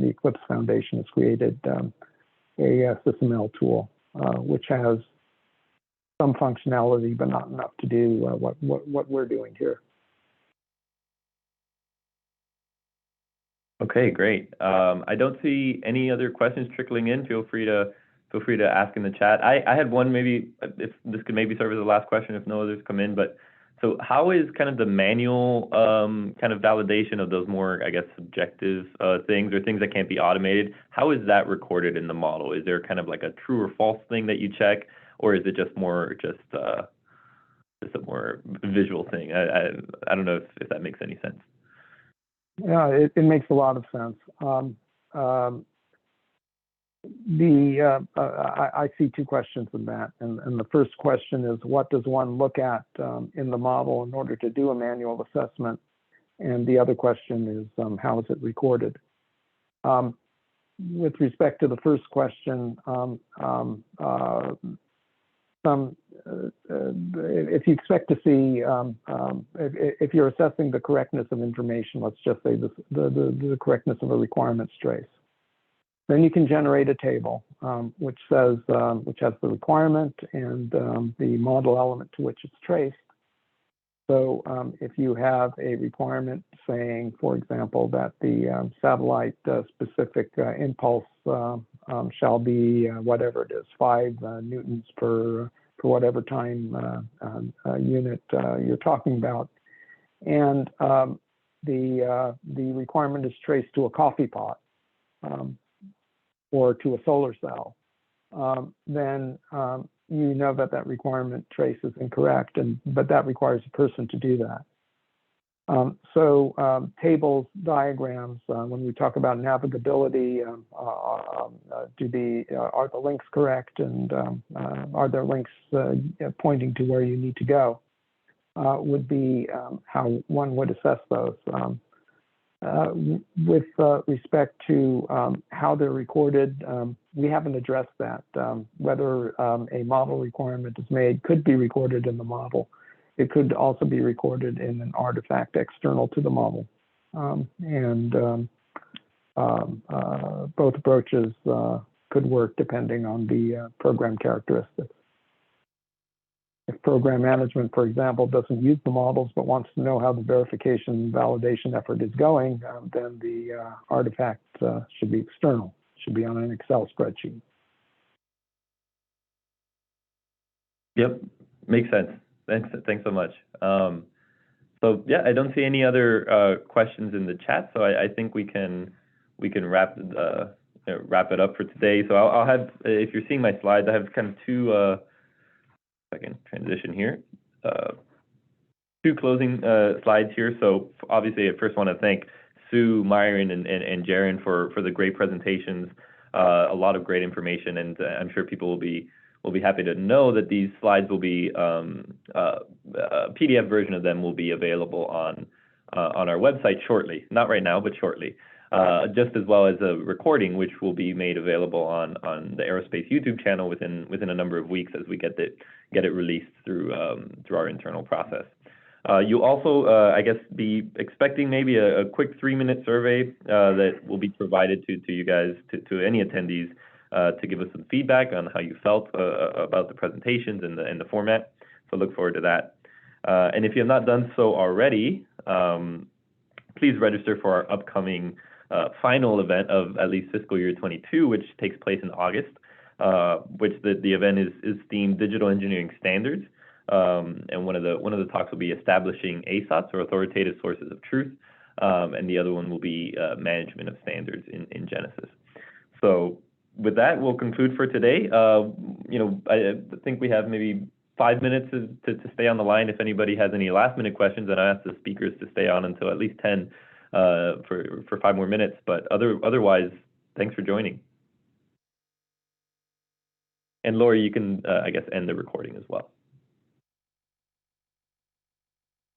C: the Eclipse Foundation has created a SysML tool, which has some functionality, but not enough to do what we're doing here.
A: Okay, great. I don't see any other questions trickling in. Feel free to ask in the chat. I had one, maybe if this could maybe serve as the last question if no others come in. But so how is kind of the manual kind of validation of those more, I guess, subjective things or things that can't be automated? How is that recorded in the model? Is there kind of like a true or false thing that you check, or is it just more a more visual thing? I don't know if that makes any sense.
C: Yeah, it makes a lot of sense. I see two questions in that, and the first question is, what does one look at in the model in order to do a manual assessment? And the other question is, how is it recorded? With respect to the first question, if you expect to see, if you're assessing the correctness of information, let's just say the correctness of a requirements trace, then you can generate a table which has the requirement and the model element to which it's traced. So if you have a requirement saying, for example, that the satellite specific impulse shall be whatever it is, 5 newtons per whatever time unit you're talking about, and the requirement is traced to a coffee pot or to a solar cell, then you know that requirement trace is incorrect, but that requires a person to do that. So tables, diagrams, when we talk about navigability, are the links correct, and are there links pointing to where you need to go, would be how one would assess those. With respect to how they're recorded, we haven't addressed that. Whether a model requirement is made could be recorded in the model. It could also be recorded in an artifact external to the model. Both approaches could work depending on the program characteristics. If program management, for example, doesn't use the models but wants to know how the verification validation effort is going, then the artifact should be external, should be on an Excel spreadsheet.
A: Yep, makes sense. Thanks so much. So yeah, I don't see any other questions in the chat, so I think we can wrap it up for today. So I'll have, if you're seeing my slides, I have kind of two. If I can transition here, two closing slides here. So obviously, I first want to thank Sue, Myron, and Jaron for the great presentations. a lot of great information, and I'm sure people will be happy to know that these slides will be a PDF version of them will be available on our website shortly. Not right now, but shortly. Just as well as a recording, which will be made available on the Aerospace YouTube channel within a number of weeks as we get it released through our internal process. You'll also, I guess, be expecting maybe a quick 3-minute survey that will be provided to you guys, to any attendees, to give us some feedback on how you felt about the presentations and the format. So look forward to that. And if you have not done so already, please register for our upcoming final event of at least fiscal year 22, which takes place in August, which the event is themed Digital Engineering Standards. And one of the talks will be establishing ASOTs, or authoritative sources of truth, and the other one will be management of standards in Genesis. So with that, we'll conclude for today. I think we have maybe 5 minutes to stay on the line if anybody has any last-minute questions, and I ask the speakers to stay on until at least 10 for 5 more minutes. But otherwise, thanks for joining. And Lori, you can, I guess, end the recording as well.